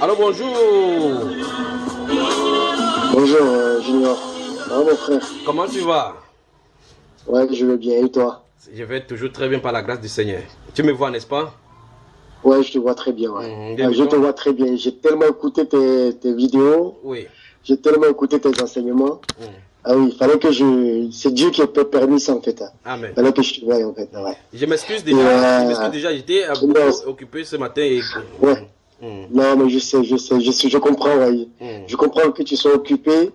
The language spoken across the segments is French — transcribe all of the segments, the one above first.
Allô, bonjour. Bonjour, Junior. Ah, mon frère. Comment tu vas? Ouais, je vais bien. Et toi? Je vais toujours très bien par la grâce du Seigneur. Tu me vois, n'est-ce pas? Ouais, je te vois très bien. Ouais. Je te vois très bien. J'ai tellement écouté tes vidéos. Oui. J'ai tellement écouté tes enseignements. Ah oui, il fallait que c'est Dieu qui a permis ça en fait. Amen. Il fallait que je te voie en fait. Ouais. Je m'excuse déjà. J'étais occupé ce matin. Ouais. Non, mais je comprends. Ouais. Je comprends que tu sois occupé.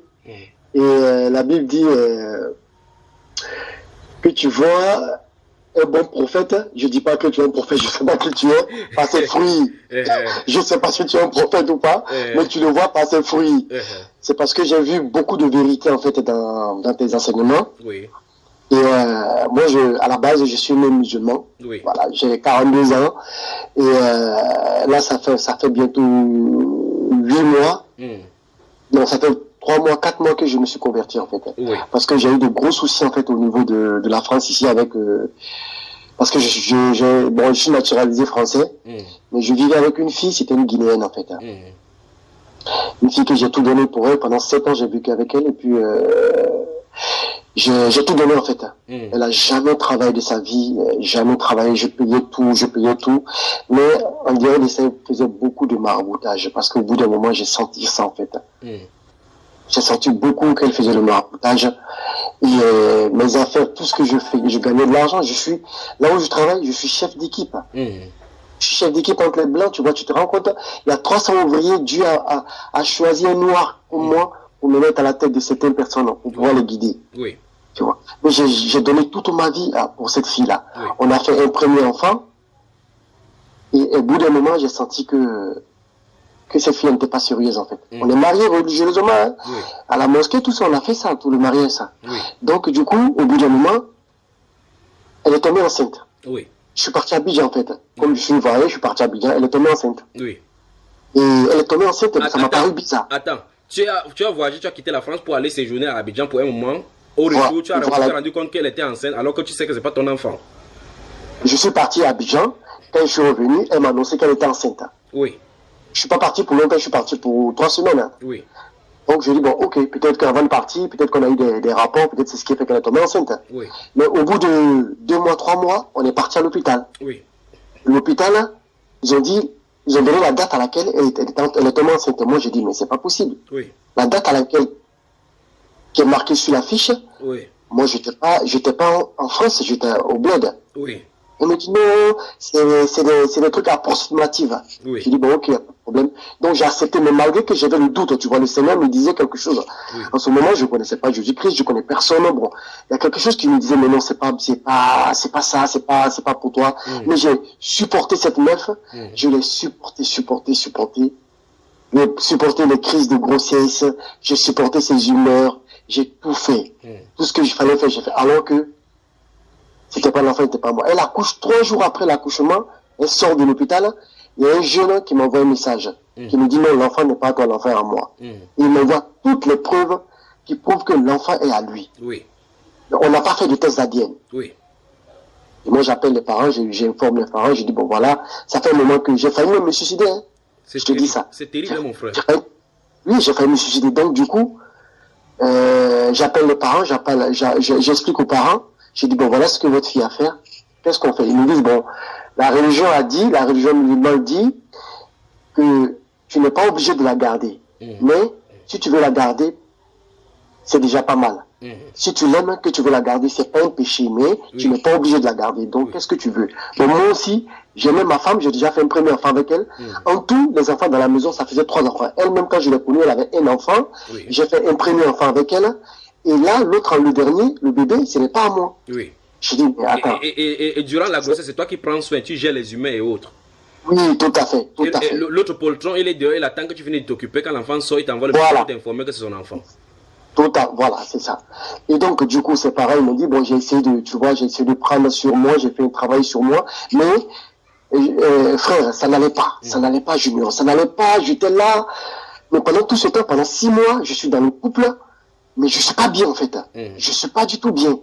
Et la Bible dit que tu vois un bon prophète. Je dis pas que tu es un prophète, je sais pas qui tu es, par ses fruits. Je sais pas si tu es un prophète ou pas, mais tu le vois par ses fruits. C'est parce que j'ai vu beaucoup de vérité en fait dans tes enseignements. Oui. Et moi, à la base, je suis né musulman. Oui. Voilà, j'ai 42 ans. Et là, ça fait bientôt 8 mois. Non, ça fait 3 mois, 4 mois que je me suis converti en fait. Oui. Parce que j'ai eu de gros soucis en fait au niveau de la France ici avec... parce que je suis naturalisé français. Mais je vivais avec une fille, c'était une Guinéenne en fait. Une fille que j'ai tout donné pour elle. Pendant 7 ans, j'ai vécu avec elle. Et puis... j'ai tout donné en fait. Elle a jamais travaillé de sa vie, jamais travaillé, je payais tout. Mais en dehors de ça, elle faisait beaucoup de maraboutage parce qu'au bout d'un moment, j'ai senti ça en fait. J'ai senti beaucoup qu'elle faisait le maraboutage. Et mes affaires, tout ce que je fais, je gagnais de l'argent. Là où je travaille, je suis chef d'équipe. Je suis chef d'équipe entre les blancs, tu vois, tu te rends compte, il y a 300 ouvriers, Dieu a choisi un noir comme moi pour me mettre à la tête de certaines personnes pour pouvoir les guider. Oui. Tu vois. Mais j'ai donné toute ma vie pour cette fille-là. Oui. On a fait un premier enfant. Et au bout d'un moment, j'ai senti que cette fille n'était pas sérieuse, en fait. On est mariés religieusement, hein. À la mosquée, tout ça, on a fait ça, tout le mariage, ça. Donc, du coup, au bout d'un moment, elle est tombée enceinte. Oui. Je suis parti à Abidjan, en fait. Comme je suis voyagé, je suis parti à Abidjan, elle est tombée enceinte. Oui. Et elle est tombée enceinte, ça m'a paru bizarre. Attends, tu as voyagé, tu as quitté la France pour aller séjourner à Abidjan pour un moment. Au retour, tu as rendu compte qu'elle était enceinte alors que tu sais que ce n'est pas ton enfant. Je suis parti à Abidjan. Quand je suis revenu, elle m'a annoncé qu'elle était enceinte. Oui. Je ne suis pas parti pour longtemps, je suis parti pour 3 semaines. Oui. Donc je dis, bon, ok, peut-être qu'avant de partir, peut-être qu'on a eu des rapports, peut-être c'est ce qui fait qu'elle est tombée enceinte. Oui. Mais au bout de 2 mois, 3 mois, on est parti à l'hôpital. Oui. L'hôpital, ils ont donné la date à laquelle elle est tombée enceinte. Moi, j'ai dit, mais c'est pas possible. Oui. La date à laquelle qui est marquée sur l'affiche, oui. Moi, j'étais pas en France, j'étais au bled. Oui. On me dit non, c'est des trucs approximatifs. Oui. Je dis bon, ok, pas de problème. Donc j'ai accepté, mais malgré que j'avais le doute, tu vois, le Seigneur me disait quelque chose. Oui. En ce moment, je connaissais pas Jésus-Christ, je connais personne. Bon, il y a quelque chose qui me disait mais non, c'est pas ça, c'est pas pour toi. Mais j'ai supporté cette meuf, je l'ai supporté. J'ai supporté les crises de grossesse, j'ai supporté ses humeurs, j'ai tout fait. Tout ce que je fallait faire, j'ai fait. Alors que c'était pas l'enfant, c'était pas moi. Elle accouche 3 jours après l'accouchement, elle sort de l'hôpital, il y a un jeune qui m'envoie un message. qui me dit non, l'enfant n'est pas à toi, l'enfant est à moi. Il m'envoie toutes les preuves qui prouvent que l'enfant est à lui. Oui. On n'a pas fait de test ADN. Oui. Et moi, j'appelle les parents, j'informe les parents, je dis, bon voilà, ça fait un moment que j'ai failli me suicider. Hein. Je te dis ça. C'est terrible, mon frère. Oui, j'ai failli me suicider. Donc, du coup, j'appelle les parents, j'explique aux parents, je dis, bon voilà ce que votre fille a fait. Qu'est-ce qu'on fait? Ils me disent, bon, la religion musulmane dit que tu n'es pas obligé de la garder. Mais, si tu veux la garder, c'est déjà pas mal. Si tu l'aimes, que tu veux la garder, c'est pas un péché, mais tu n'es pas obligé de la garder. Donc, qu'est-ce que tu veux? Donc, moi aussi, j'aimais ma femme, j'ai déjà fait un premier enfant avec elle. En tout, les enfants dans la maison, ça faisait 3 enfants. Elle-même, quand je l'ai connue, elle avait un enfant. J'ai fait un premier enfant avec elle. Et là, l'autre, le dernier, le bébé, ce n'est pas à moi. Oui. Je dis, mais attends. Et durant la grossesse, c'est toi qui prends soin, tu gères les humains et autres. Oui, tout à fait. L'autre poltron, il est dehors, il attend que tu finisses de t'occuper. Quand l'enfant sort, il t'envoie le message pour t'informer que c'est son enfant. Voilà, c'est ça. Et donc, du coup, c'est pareil, il me dit, bon, j'ai essayé de prendre sur moi, j'ai fait un travail sur moi, mais, frère, ça n'allait pas, Junior, ça n'allait pas, j'étais là, mais pendant tout ce temps, pendant 6 mois, je suis dans le couple, mais je suis pas bien, en fait. Je suis pas du tout bien.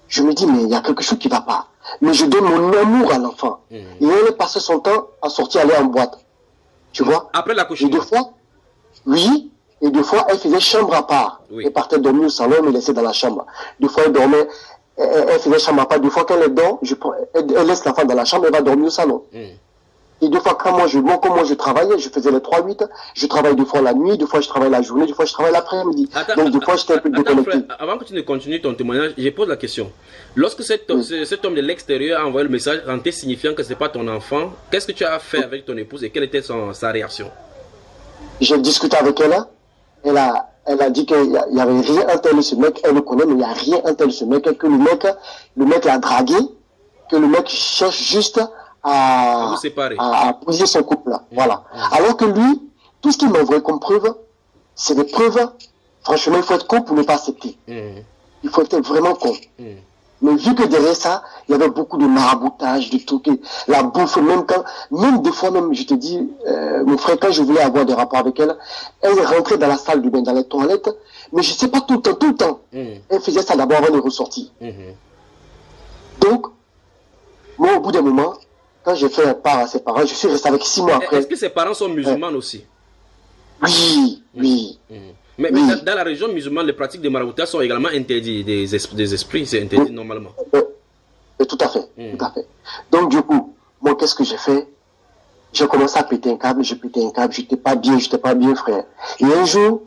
Je me dis, mais il y a quelque chose qui va pas. Mais je donne mon amour à l'enfant. Et elle passait son temps à sortir, aller en boîte. Tu vois? Après l'accouchement. Et 2 fois, oui. Et 2 fois, elle faisait chambre à part. Elle partait dormir au salon, elle me laissait dans la chambre. 2 fois, elle dormait, elle faisait chambre à part. 2 fois, quand elle dort, elle laisse l'enfant dans la chambre, elle va dormir au salon. Et 2 fois, comme moi je travaillais, je faisais les 3-8, je travaille 2 fois la nuit, 2 fois je travaille la journée, 2 fois je travaille l'après-midi. Donc 2 fois, j'étais un peu déconnecté. Avant que tu ne continues ton témoignage, je pose la question. Lorsque cet homme de l'extérieur a envoyé le message en te signifiant que ce n'est pas ton enfant, qu'est-ce que tu as fait avec ton épouse et quelle était sa réaction? J'ai discuté avec elle. Elle a dit qu'il n'y avait rien entre elle et ce mec, elle le connaît, mais il n'y a rien entre elle et ce mec, que le mec l'a dragué, que le mec cherche juste à briser son couple là. Voilà. Alors que lui, tout ce qu'il m'a envoyé comme preuve, c'est des preuves, franchement, il faut être con pour ne pas accepter. Il faut être vraiment con. Mais vu que derrière ça, il y avait beaucoup de maraboutage, de trucs, la bouffe, même des fois même, je te dis, mon frère, quand je voulais avoir des rapports avec elle, elle rentrait dans la salle de bain, dans les toilettes, mais je sais pas tout le temps. Elle faisait ça d'abord avant de ressortir. Donc, moi, au bout d'un moment, quand j'ai fait part à ses parents, je suis resté avec 6 mois après. Est-ce que ses parents sont musulmans aussi? Oui. Mais dans la région musulmane, les pratiques de maraboutage sont également interdites des esprits, c'est interdit normalement. Tout à fait, tout à fait. Donc du coup, moi qu'est-ce que j'ai fait? J'ai commencé à péter un câble, j'étais pas bien frère. Et un jour,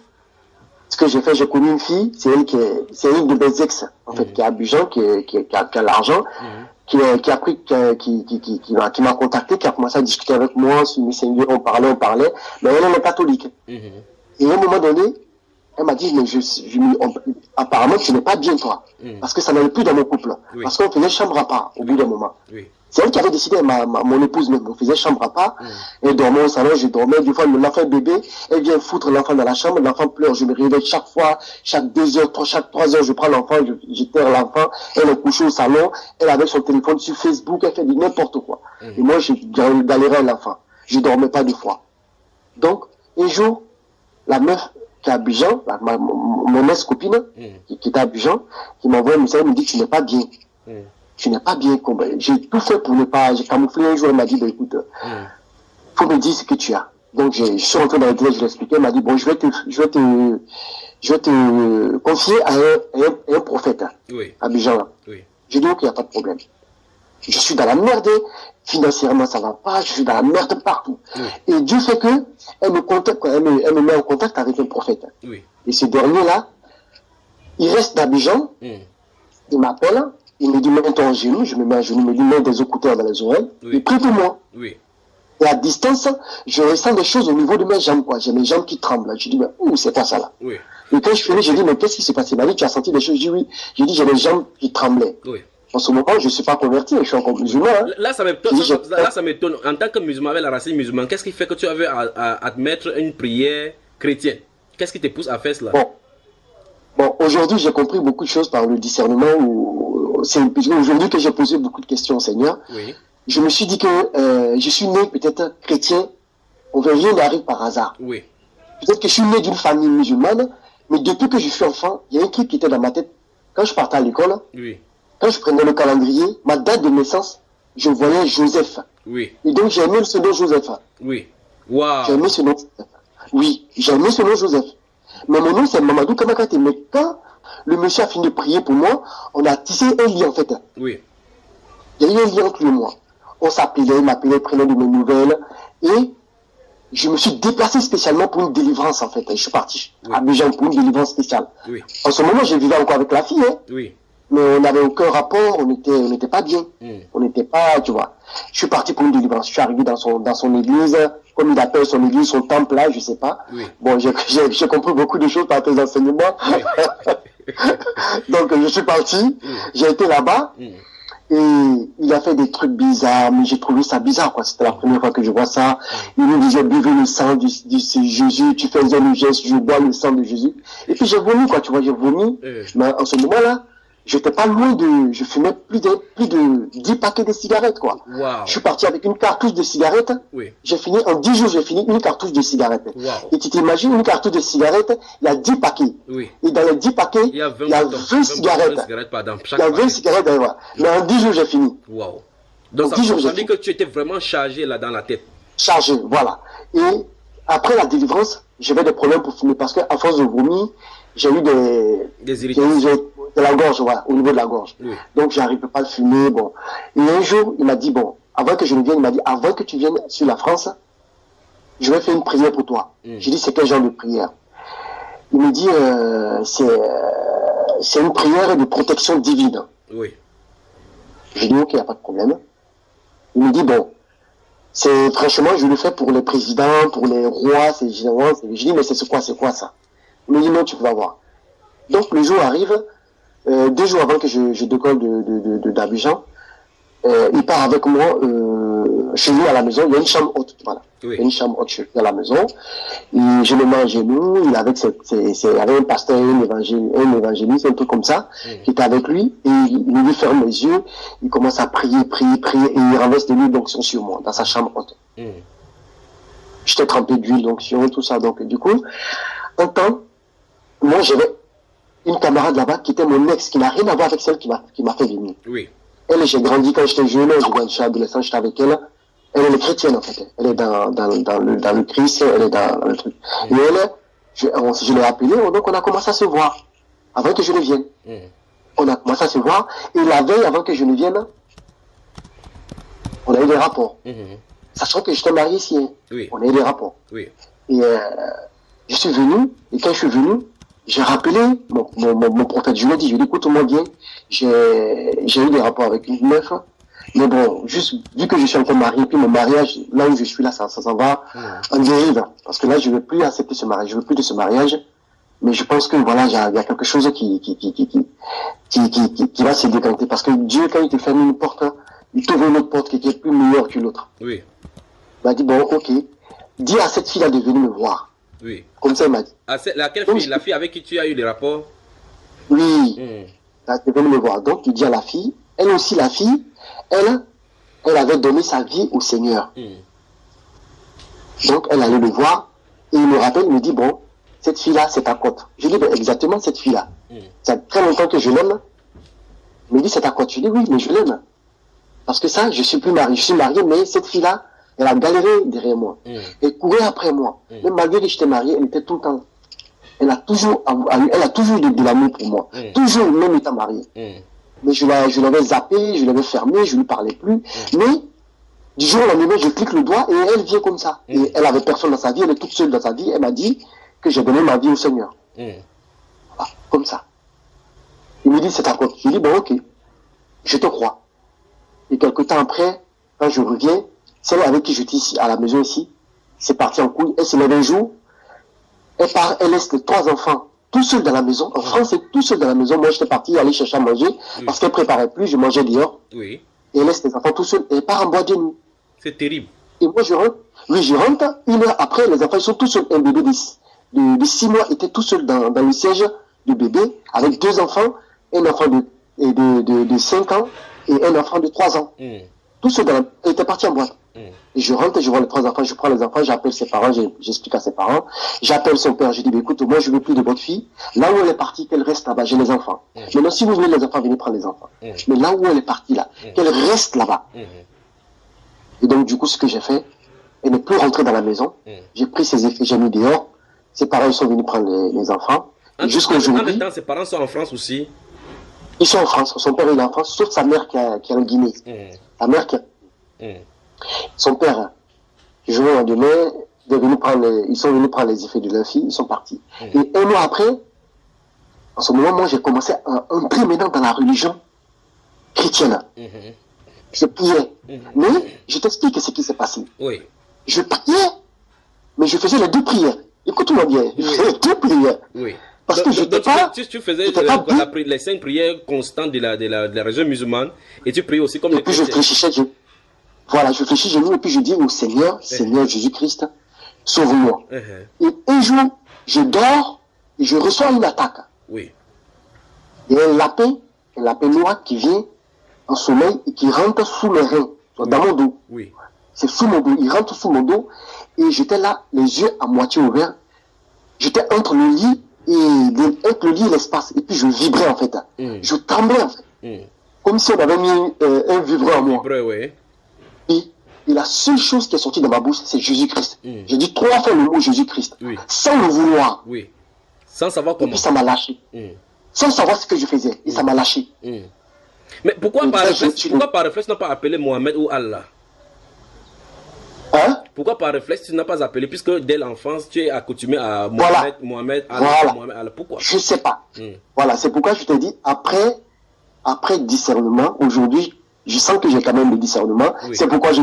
ce que j'ai fait, j'ai connu une fille, c'est une de mes ex, en fait, qui est à Abidjan, qui a l'argent, qui m'a contacté, qui a commencé à discuter avec moi sur Messenger, on parlait, mais elle est catholique. Et à un moment donné, elle m'a dit, mais apparemment, tu n'es pas bien, toi. Parce que ça n'allait plus dans mon couple. Parce qu'on faisait chambre à part, au bout d'un moment. C'est elle qui avait décidé, mon épouse même, on faisait chambre à part. Elle dormait au salon, je dormais. Des fois, l'enfant bébé, elle vient foutre l'enfant dans la chambre, l'enfant pleure, je me réveille chaque fois, chaque 2 heures, chaque 3 heures, je prends l'enfant, je terre l'enfant, elle est couchée au salon, elle avec son téléphone sur Facebook, elle fait du n'importe quoi. Et moi, je galérais l'enfant. Je dormais pas 2 fois. Donc, un jour, la meuf, qui est à Abidjan, mon ex-copine, qui est à Abidjan, qui m'envoie un message, elle me dit, tu n'es pas bien. Tu n'es pas bien. J'ai tout fait pour ne pas, j'ai camouflé un jour, elle m'a dit, bah, écoute, faut me dire ce que tu as. Donc, je suis rentré dans l'église, je l'ai expliqué, elle m'a dit, bon, je vais te confier à un prophète, à Abidjan, là. J'ai dit, ok, il n'y a pas de problème. Je suis dans la merde, financièrement ça va pas, je suis dans la merde partout. Et Dieu fait que elle me met en contact avec un prophète. Et ce dernier-là, il reste d'Abidjan, il m'appelle, il me dit mets-toi en genou, je me mets à genoux, il me dit mets des écouteurs dans les oreilles, et prie pour moi. Et à distance, je ressens des choses au niveau de mes jambes, quoi. J'ai mes jambes qui tremblent. Je dis, mais où c'est quoi ça là? Et quand je finis, je dis, mais qu'est-ce qui s'est passé? Il m'a dit, tu as senti des choses? Je dis oui. J'ai dit, j'ai les jambes qui tremblaient. En ce moment, je ne suis pas converti, je suis encore musulman. Hein. Là, ça m'étonne. En tant que musulman, avec la racine musulmane, qu'est-ce qui fait que tu avais à admettre une prière chrétienne? Qu'est-ce qui te pousse à faire cela? Bon, aujourd'hui, j'ai compris beaucoup de choses par le discernement. C'est aujourd'hui que j'ai posé beaucoup de questions au Seigneur. Je me suis dit que je suis né peut-être chrétien rien n'arrive par hasard. Oui. Peut-être que je suis né d'une famille musulmane, mais depuis que je suis enfant, il y a un truc qui était dans ma tête. Quand je partais à l'école, Oui. quand je prenais le calendrier, ma date de naissance, je voyais Joseph. Oui. Et donc j'ai aimé ce nom Joseph. Oui. Wow. J'ai aimé ce nom Joseph. Oui, j'ai aimé ce nom Joseph. Mais mon nom c'est Mamadou Kamakate. Mais quand le monsieur a fini de prier pour moi, on a tissé un lien en fait. Oui. Il y a eu un lien entre lui et moi. On s'appelait, il m'appelait, prenait de mes nouvelles. Et je me suis déplacé spécialement pour une délivrance en fait. Je suis parti à Abidjan pour une délivrance spéciale. Oui. En ce moment, je vivais encore avec la fille. Hein. Oui. Mais on n'avait aucun rapport, on n'était pas bien. On n'était pas, tu vois. Je suis parti pour une délivrance. Je suis arrivé dans son église, comme il appelle son église, son temple là, je sais pas. Oui. Bon, j'ai compris beaucoup de choses par tes enseignements. Oui. Donc, je suis parti, j'ai été là-bas, et il a fait des trucs bizarres, mais j'ai trouvé ça bizarre, quoi. C'était la première fois que je vois ça. Il nous disait, buvez le sang de Jésus, tu faisais le geste, je bois le sang de Jésus. Et puis j'ai vomi, quoi, tu vois, j'ai vomi. Mais en ce moment-là, j'étais pas loin je fumais plus de 10 paquets de cigarettes, quoi. Wow. Je suis parti avec une cartouche de cigarettes. Oui. J'ai fini, en 10 jours, j'ai fini une cartouche de cigarettes. Wow. Et tu t'imagines, une cartouche de cigarettes, il y a 10 paquets. Oui. Et dans les 10 paquets, il y a 20 cigarettes. Il y a 20 cigarettes, ouais. Mais en 10 jours, j'ai fini. Wow. Donc, ça veut dire que tu étais vraiment chargé là dans la tête. Chargé, voilà. Et après la délivrance, j'avais des problèmes pour fumer parce qu'à force de vomir, j'ai eu des irritations. De la gorge, voilà, au niveau de la gorge. Oui. Donc, j'arrivais pas à fumer, bon. Et un jour, il m'a dit, bon, avant que je ne vienne, il m'a dit, avant que tu viennes sur la France, je vais faire une prière pour toi. J'ai dit, c'est quel genre de prière? Il me dit, c'est une prière de protection divine. Oui. J'ai dit, ok, il n'y a pas de problème. Il me dit, bon, franchement, je le fais pour les présidents, pour les rois, c'est général. Je dis, mais c'est quoi ça? Il me dit, non, tu vas voir. Donc, le jour arrive, 2 jours avant que je décolle d'Abidjan, il part avec moi chez lui à la maison. Il y a une chambre haute, voilà. Oui. Il y a une chambre haute chez lui à la maison. Et je le mets à genoux. Il avait un pasteur, un évangéliste, un truc comme ça, qui était avec lui. Et il lui ferme les yeux. Il commence à prier. Et il renverse de l'huile d'onction sur moi, dans sa chambre haute. J'étais trempé d'huile d'onction, tout ça. Donc, du coup, un temps, moi, j'avais une camarade là-bas qui était mon ex, qui n'a rien à voir avec celle qui m'a fait venir. Oui. Elle, j'ai grandi quand j'étais jeune, j'étais adolescent, j'étais avec elle. Elle est chrétienne en fait. Elle est dans le Christ, elle est dans le truc. Et elle, je l'ai appelée, donc on a commencé à se voir avant que je ne vienne. On a commencé à se voir et la veille avant que je ne vienne, on a eu des rapports. Sachant que j'étais marié ici, hein. Oui. On a eu des rapports. Oui. Et je suis venu, et quand je suis venu, j'ai rappelé mon prophète, je lui ai dit, écoute-moi bien, j'ai eu des rapports avec une meuf, mais bon, juste vu que je suis encore marié, puis mon mariage, là où je suis là, ça s'en va en dérive, parce que là, je ne veux plus accepter ce mariage, je ne veux plus de ce mariage, mais je pense que voilà, il y a quelque chose qui va se décanter, parce que Dieu, quand il te ferme une porte, il t'ouvre une autre porte qui est plus meilleure que l'autre. Oui. Il m'a dit, bon, ok, dis à cette fille-là de venir me voir. Oui. Comme ça, il m'a dit. Laquelle fille? La fille avec qui tu as eu des rapports? Oui. Elle est venue me voir. Donc, il dit à la fille, elle aussi, la fille, elle avait donné sa vie au Seigneur. Donc, elle allait le voir, et il me rappelle, il me dit, bon, cette fille-là, c'est ta cote. Je dis, ben, exactement cette fille-là. Ça fait très longtemps que je l'aime. Il me dit, c'est ta cote. Je dis, oui, mais je l'aime. Parce que ça, je suis plus marié. Je suis marié, mais cette fille-là, elle a galéré derrière moi. Elle courait après moi. Même malgré que j'étais marié, elle était tout le temps. Elle a toujours de l'amour pour moi. Toujours, même étant mariée. Mais je l'avais zappé, je l'avais fermé, je ne lui parlais plus. Mais, du jour au lendemain, je clique le doigt et elle vient comme ça. Et elle avait personne dans sa vie, elle est toute seule dans sa vie. Elle m'a dit que j'ai donné ma vie au Seigneur. Voilà, comme ça. Il me dit, c'est ta cote. Je lui dis, bon, ok, je te crois. Et quelque temps après, quand je reviens, celle avec qui j'étais ici, à la maison ici, c'est parti en couille. Elle se lève un jour, elle laisse les 3 enfants tout seuls dans la maison. En France, c'est tout seul dans la maison. Moi, j'étais parti aller chercher à manger parce qu'elle préparait plus, je mangeais dehors. Oui. Et elle laisse les enfants tout seuls et elle part en boîte de nuit. C'est terrible. Et moi, je rentre. Oui, je rentre. 1 heure après, les enfants, ils sont tous seuls. Un bébé de 6 mois était tout seul dans le siège du bébé avec 2 enfants, un enfant de 5 ans et un enfant de 3 ans. Tout seul elle était parti en boîte. Et je rentre, je vois les 3 enfants, je prends les enfants, j'appelle ses parents, j'explique à ses parents, j'appelle son père, je dis, écoute, moi je veux plus de votre fille, là où elle est partie, qu'elle reste là-bas, j'ai les enfants. Maintenant, si vous voulez les enfants, venez prendre les enfants. Mais là où elle est partie là, qu'elle reste là-bas. Et donc, du coup, ce que j'ai fait, elle n'est plus rentrée dans la maison, j'ai pris ses effets, j'ai mis dehors, ses parents ils sont venus prendre les enfants. Jusqu'à aujourd'hui. En même temps, ses parents sont en France aussi. Ils sont en France, son père il est en France, sauf sa mère qui est en Guinée. Sa mère qui Son père, du jour au lendemain, ils sont venus prendre les effets de leur fille, ils sont partis. Et un mois après, en ce moment, moi j'ai commencé à entrer maintenant dans la religion chrétienne. Je priais. Mais je t'explique ce qui s'est passé. Oui. Je priais, mais je faisais les 2 prières. Écoute-moi bien, je faisais les 2 prières. Oui. Parce que tu faisais les 5 prières constantes de la religion musulmane et tu priais aussi comme les chrétiens. Et puis je réfléchissais, et puis je dis au Seigneur, Seigneur Jésus-Christ, sauve-moi. Et un jour, je dors et je reçois une attaque. Oui. Il y a un lapin noir qui vient en sommeil et qui rentre sous mes reins, dans mon dos. Oui. C'est sous mon dos, il rentre sous mon dos et j'étais là, les yeux à moitié ouverts. J'étais entre le lit et l'espace. Et puis je vibrais en fait. Je tremblais en fait. Comme si on avait mis un vibreur en moi. Oui. Et la seule chose qui est sortie de ma bouche, c'est Jésus-Christ. J'ai dit 3 fois le mot Jésus-Christ. Oui. Sans le vouloir. Oui. Sans savoir comment. Et puis ça m'a lâché. Sans savoir ce que je faisais. Et ça m'a lâché. Mais pourquoi par réflexe tu n'as pas appelé Mohamed ou Allah? Hein? Pourquoi par réflexe tu n'as pas appelé, puisque dès l'enfance tu es accoutumé à Mohamed, Allah. Pourquoi? Je ne sais pas. Voilà, c'est pourquoi je te dis, après discernement, aujourd'hui, je sens que j'ai quand même le discernement. Oui. C'est pourquoi je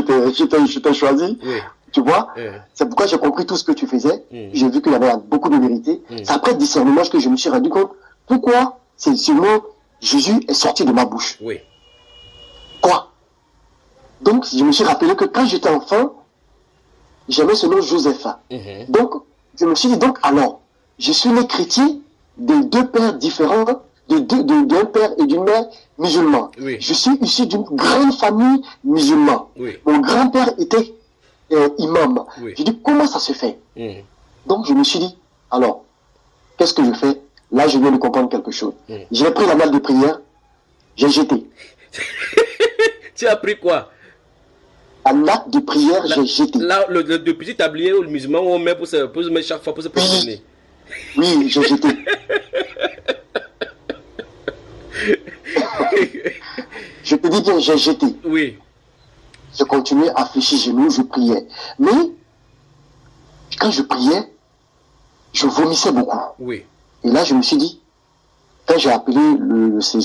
t'ai choisi. Oui. Tu vois? C'est pourquoi j'ai compris tout ce que tu faisais. J'ai vu qu'il y avait beaucoup de vérité. C'est après discernement que je me suis rendu compte pourquoi c'est seulement Jésus est sorti de ma bouche. Oui. Quoi? Donc, je me suis rappelé que quand j'étais enfant, j'aimais ce nom Joseph. Donc, je me suis dit, donc alors, je suis né chrétien de 2 pères différents, d'un père et d'une mère musulmans. Oui. Je suis issu d'une grande famille musulmane. Oui. Mon grand-père était imam. Oui. Je dis, comment ça se fait? Donc, je me suis dit, alors, qu'est-ce que je fais? Là, je viens de comprendre quelque chose. J'ai pris la malle de prière, j'ai jeté. Tu as pris quoi? Un acte de prière, j'ai jeté. Là, le petit tablier ou le musulman, on met pour se mettre chaque fois pour se positionner. Oui, j'ai jeté. Je te dis bien, j'ai jeté. Oui. Je continuais à fléchir genoux, je priais. Mais, quand je priais, je vomissais beaucoup. Oui. Et là, je me suis dit, quand j'ai appelé ce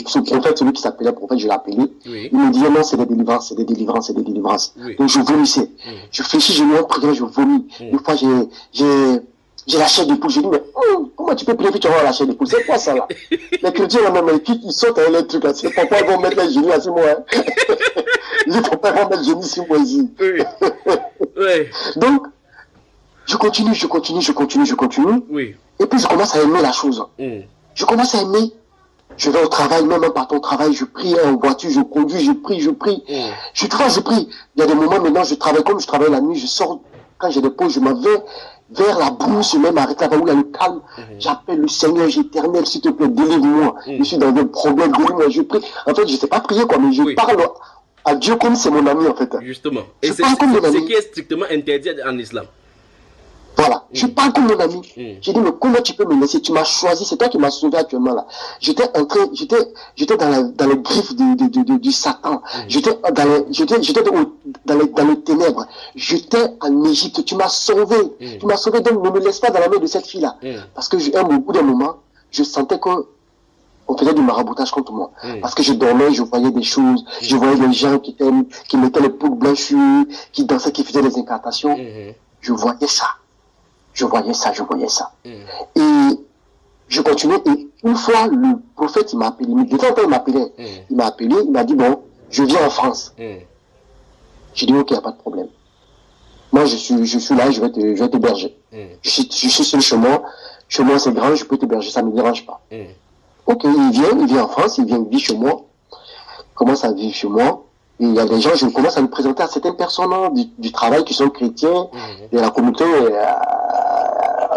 prophète, celui qui s'appelait prophète, je l'ai appelé, oui. Il me disait non, c'est des délivrances, c'est des délivrances, c'est des délivrances. Oui. Donc je vomissais. Je fléchis, je me priais, je vomis. Une fois, j'ai la chair de poule. J'ai dit, mais comment tu peux prier puis tu vas avoir la chair de poule? C'est quoi ça là? Les chrétiens là même, ils sautent avec les trucs là. C'est pourquoi ils vont mettre les genoux à 6 mois. Les papas vont mettre les genoux 6 mois ici. Oui. Oui. Donc, je continue. Oui. Et puis je commence à aimer la chose. Je commence à aimer. Je vais au travail, même en partant au travail, je prie en voiture, je conduis, je prie. Je prie. Il y a des moments maintenant, je travaille comme je travaille la nuit, je sors, quand j'ai des pauses, je m'en vais vers la brousse, même avec là-bas où il y a le calme. J'appelle le Seigneur éternel, s'il te plaît, délivre-moi. Je suis dans un problème, délivre-moi, je prie. En fait, je ne sais pas prier quoi, mais je parle à Dieu comme c'est mon ami en fait. Justement. Et c'est ce qui est strictement interdit en islam. Voilà, je parle comme mon ami. J'ai dit, mais comment tu peux me laisser? Tu m'as choisi, c'est toi qui m'as sauvé actuellement là. J'étais dans les griffes du Satan. J'étais dans les ténèbres. J'étais en Égypte. Tu m'as sauvé. Tu m'as sauvé, donc ne me laisse pas dans la main de cette fille-là. Parce que au bout d'un moment, je sentais qu'on faisait du maraboutage contre moi. Parce que je dormais, je voyais des choses. Je voyais des gens qui mettaient les peaux blanches, qui dansaient, qui faisaient des incantations. Je voyais ça. Et je continuais. Et une fois, le prophète, il m'a appelé. De temps en temps, il m'appelait. Il m'a appelé, il m'a dit, bon, je viens en France. J'ai dit, ok, il n'y a pas de problème. Moi, je suis là, je vais t'héberger. Je suis seul chez moi. Chez moi, c'est grand, je peux t'héberger, ça ne me dérange pas. Ok, il vient en France, il vit chez moi. Il commence à vivre chez moi. Et il y a des gens, je commence à me présenter à certaines personnes hein, du travail qui sont chrétiens, de la communauté,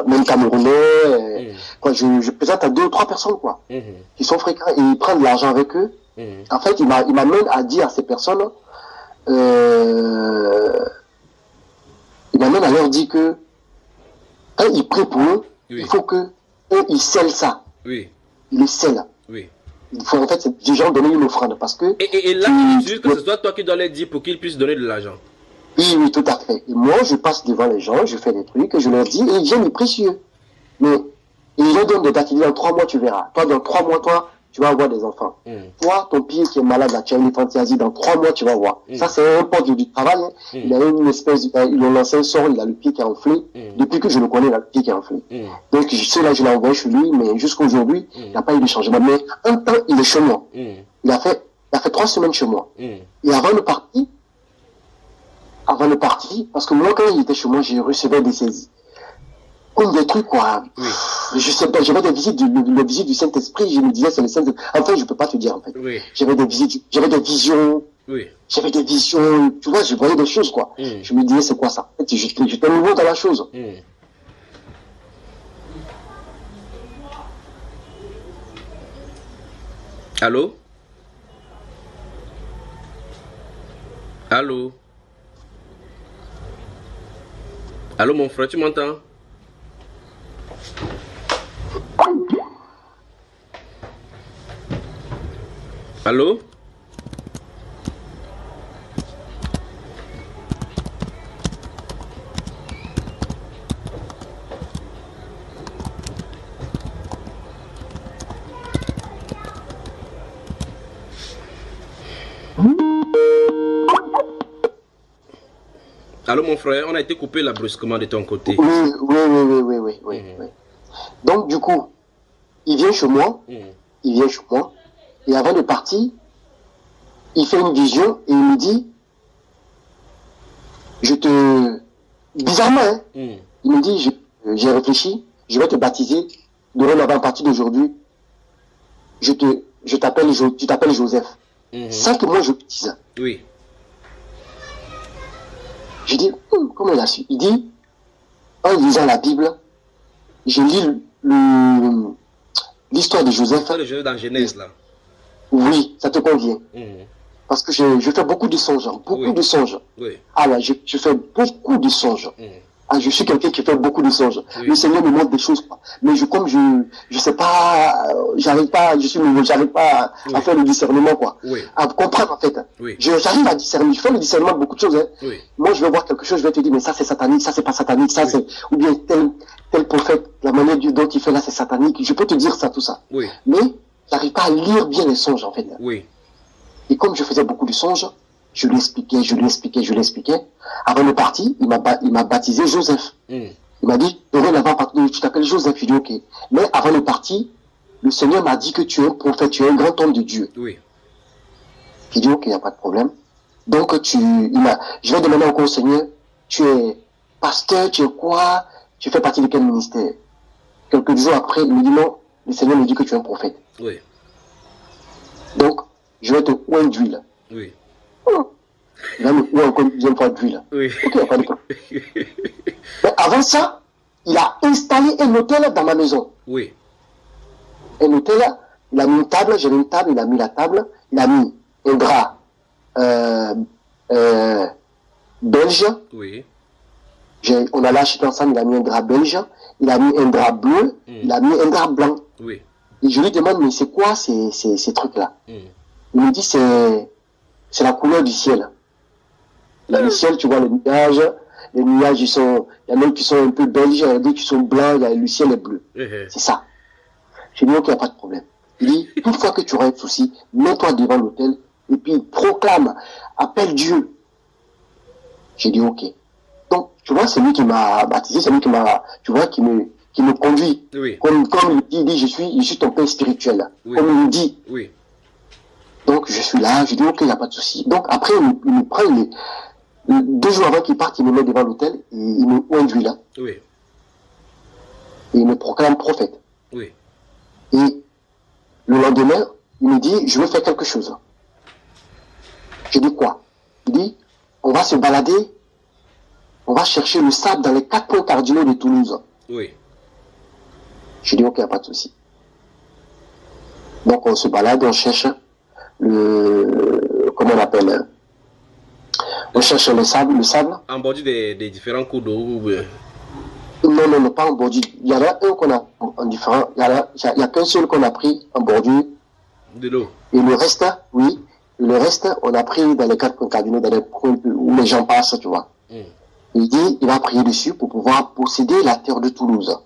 même camerounais. Quoi, je présente à 2 ou 3 personnes, quoi, qui sont fréquents, et ils prennent de l'argent avec eux. En fait, il m'amène à dire à ces personnes, il m'amène à leur dire que quand ils prient pour eux, il faut que eux, ils scellent ça. Ils le scellent. Il faut en fait des gens donner une offrande parce que. Et là, tu dis que ce soit toi qui dois les dire pour qu'ils puissent donner de l'argent. Oui, oui, tout à fait. Et moi, je passe devant les gens, je fais des trucs, et je leur dis, et ils viennent les précieux. Mais ils leur donnent des dates, ils disent, dans 3 mois, tu verras. Toi, dans 3 mois, toi, tu vas avoir des enfants. Toi, ton pire qui est malade, là, tu as une fantaisie, dans 3 mois, tu vas voir. Ça, c'est un poste du travail. Hein. Il a une espèce, ils l'ont lancé un sort, il a le pied qui est enflé. Depuis que je le connais, il a le pied qui est enflé. Donc, celui-là, je l'ai envoyé chez lui, mais jusqu'aujourd'hui, il n'y a pas eu de changement. Mais un temps, il est chez moi. Il a fait 3 semaines chez moi. Et avant de partir, parce que moi, quand il était chez moi, j'ai recevais des saisies. Comme des trucs, quoi. Je sais pas, j'avais des visites du Saint-Esprit, je me disais, c'est le Saint-Esprit. Enfin, je peux pas te dire, en fait. J'avais des visites, j'avais des visions. J'avais des visions, tu vois, je voyais des choses, quoi. Je me disais, c'est quoi ça? En fait, j'étais nouveau dans la chose. Allô? Allô? Allô, mon frère, tu m'entends? Allô? Allô, mon frère, on a été coupé là brusquement de ton côté. Oui. Donc, du coup, il vient chez moi, et avant de partir, il fait une vision et il me dit, bizarrement, hein, il me dit, j'ai réfléchi, je vais te baptiser, dorénavant à partir d'aujourd'hui, tu t'appelles Joseph. Sans que moi je le dise. Je dis, comment il a su? Il dit, en lisant la Bible, je lis l'histoire de Joseph. C'est le jeu dans Genèse, là. Oui, ça te convient. Parce que je fais beaucoup de songes, beaucoup de songes. Ah là, je fais beaucoup de songes. Ah, je suis quelqu'un qui fait beaucoup de songes. Le Seigneur me montre des choses, quoi. Mais comme je sais pas, j'arrive pas, je suis nouveau, j'arrive pas à faire le discernement, quoi. À comprendre, en fait. J'arrive à discerner, je fais le discernement de beaucoup de choses, hein. Moi, je vais voir quelque chose, je vais te dire, mais ça c'est satanique, ça c'est pas satanique, ça c'est, ou bien tel prophète, la manière dont il fait là c'est satanique. Je peux te dire ça, tout ça. Mais, j'arrive pas à lire bien les songes, en fait. Et comme je faisais beaucoup de songes, je lui expliquais. Avant de partir, il m'a baptisé Joseph. Il m'a dit, dorénavant, tu t'appelles Joseph. Je dis, ok. Mais avant de partir, le Seigneur m'a dit que tu es un prophète, tu es un grand homme de Dieu. J'ai dit, ok, il n'y a pas de problème. Donc, je vais demander encore au Seigneur, tu es pasteur, tu es quoi? Tu fais partie de quel ministère? Quelques jours après, il me dit, non, le Seigneur me dit que tu es un prophète. Donc, je vais te oindre d'huile. Il va me oindre encore une deuxième fois d'huile. Ok, pas de problème. Mais avant ça, il a installé un hôtel dans ma maison. Un hôtel, il a mis une table, j'avais une table, il a mis la table, il a mis un drap belge. On a acheté ensemble, il a mis un drap belge, il a mis un drap bleu, il a mis un drap blanc. Et je lui demande, mais c'est quoi ces trucs-là? Il me dit, c'est la couleur du ciel. Dans le ciel, tu vois les nuages, il y en a qui sont un peu belges, il y en a d'autres qui sont blancs, le ciel est bleu. C'est ça. J'ai dit, ok, il n'y a pas de problème. Il dit, toutefois que tu auras un souci, mets-toi devant l'autel, et puis proclame, appelle Dieu. J'ai dit, ok. Donc, tu vois, c'est lui qui m'a baptisé, c'est lui qui me conduit. Comme il dit, je suis ton père spirituel. Comme il me dit. Donc, je suis là, je dis, ok, il n'y a pas de souci. Donc, après, il me prend, 2 jours avant qu'il parte, il me met devant l'hôtel, et il me induit là. Et il me proclame prophète. Et le lendemain, il me dit, je veux faire quelque chose. Je dis quoi? Il dit, on va se balader, on va chercher le sable dans les 4 points cardinaux de Toulouse. Oui. Je dis, ok, pas de souci. Donc on se balade, on cherche comment on appelle, on cherche le sable. En bordure des différents cours d'eau. Non, pas en bordure. Il y en a un qu'on a en différent, il y a qu'un seul qu'on a pris en bordure. De l'eau. Et le reste, oui, le reste, on a pris dans les 4 points cardinaux, dans les coins où les gens passent, tu vois. Il dit, il va prier dessus pour pouvoir posséder la terre de Toulouse.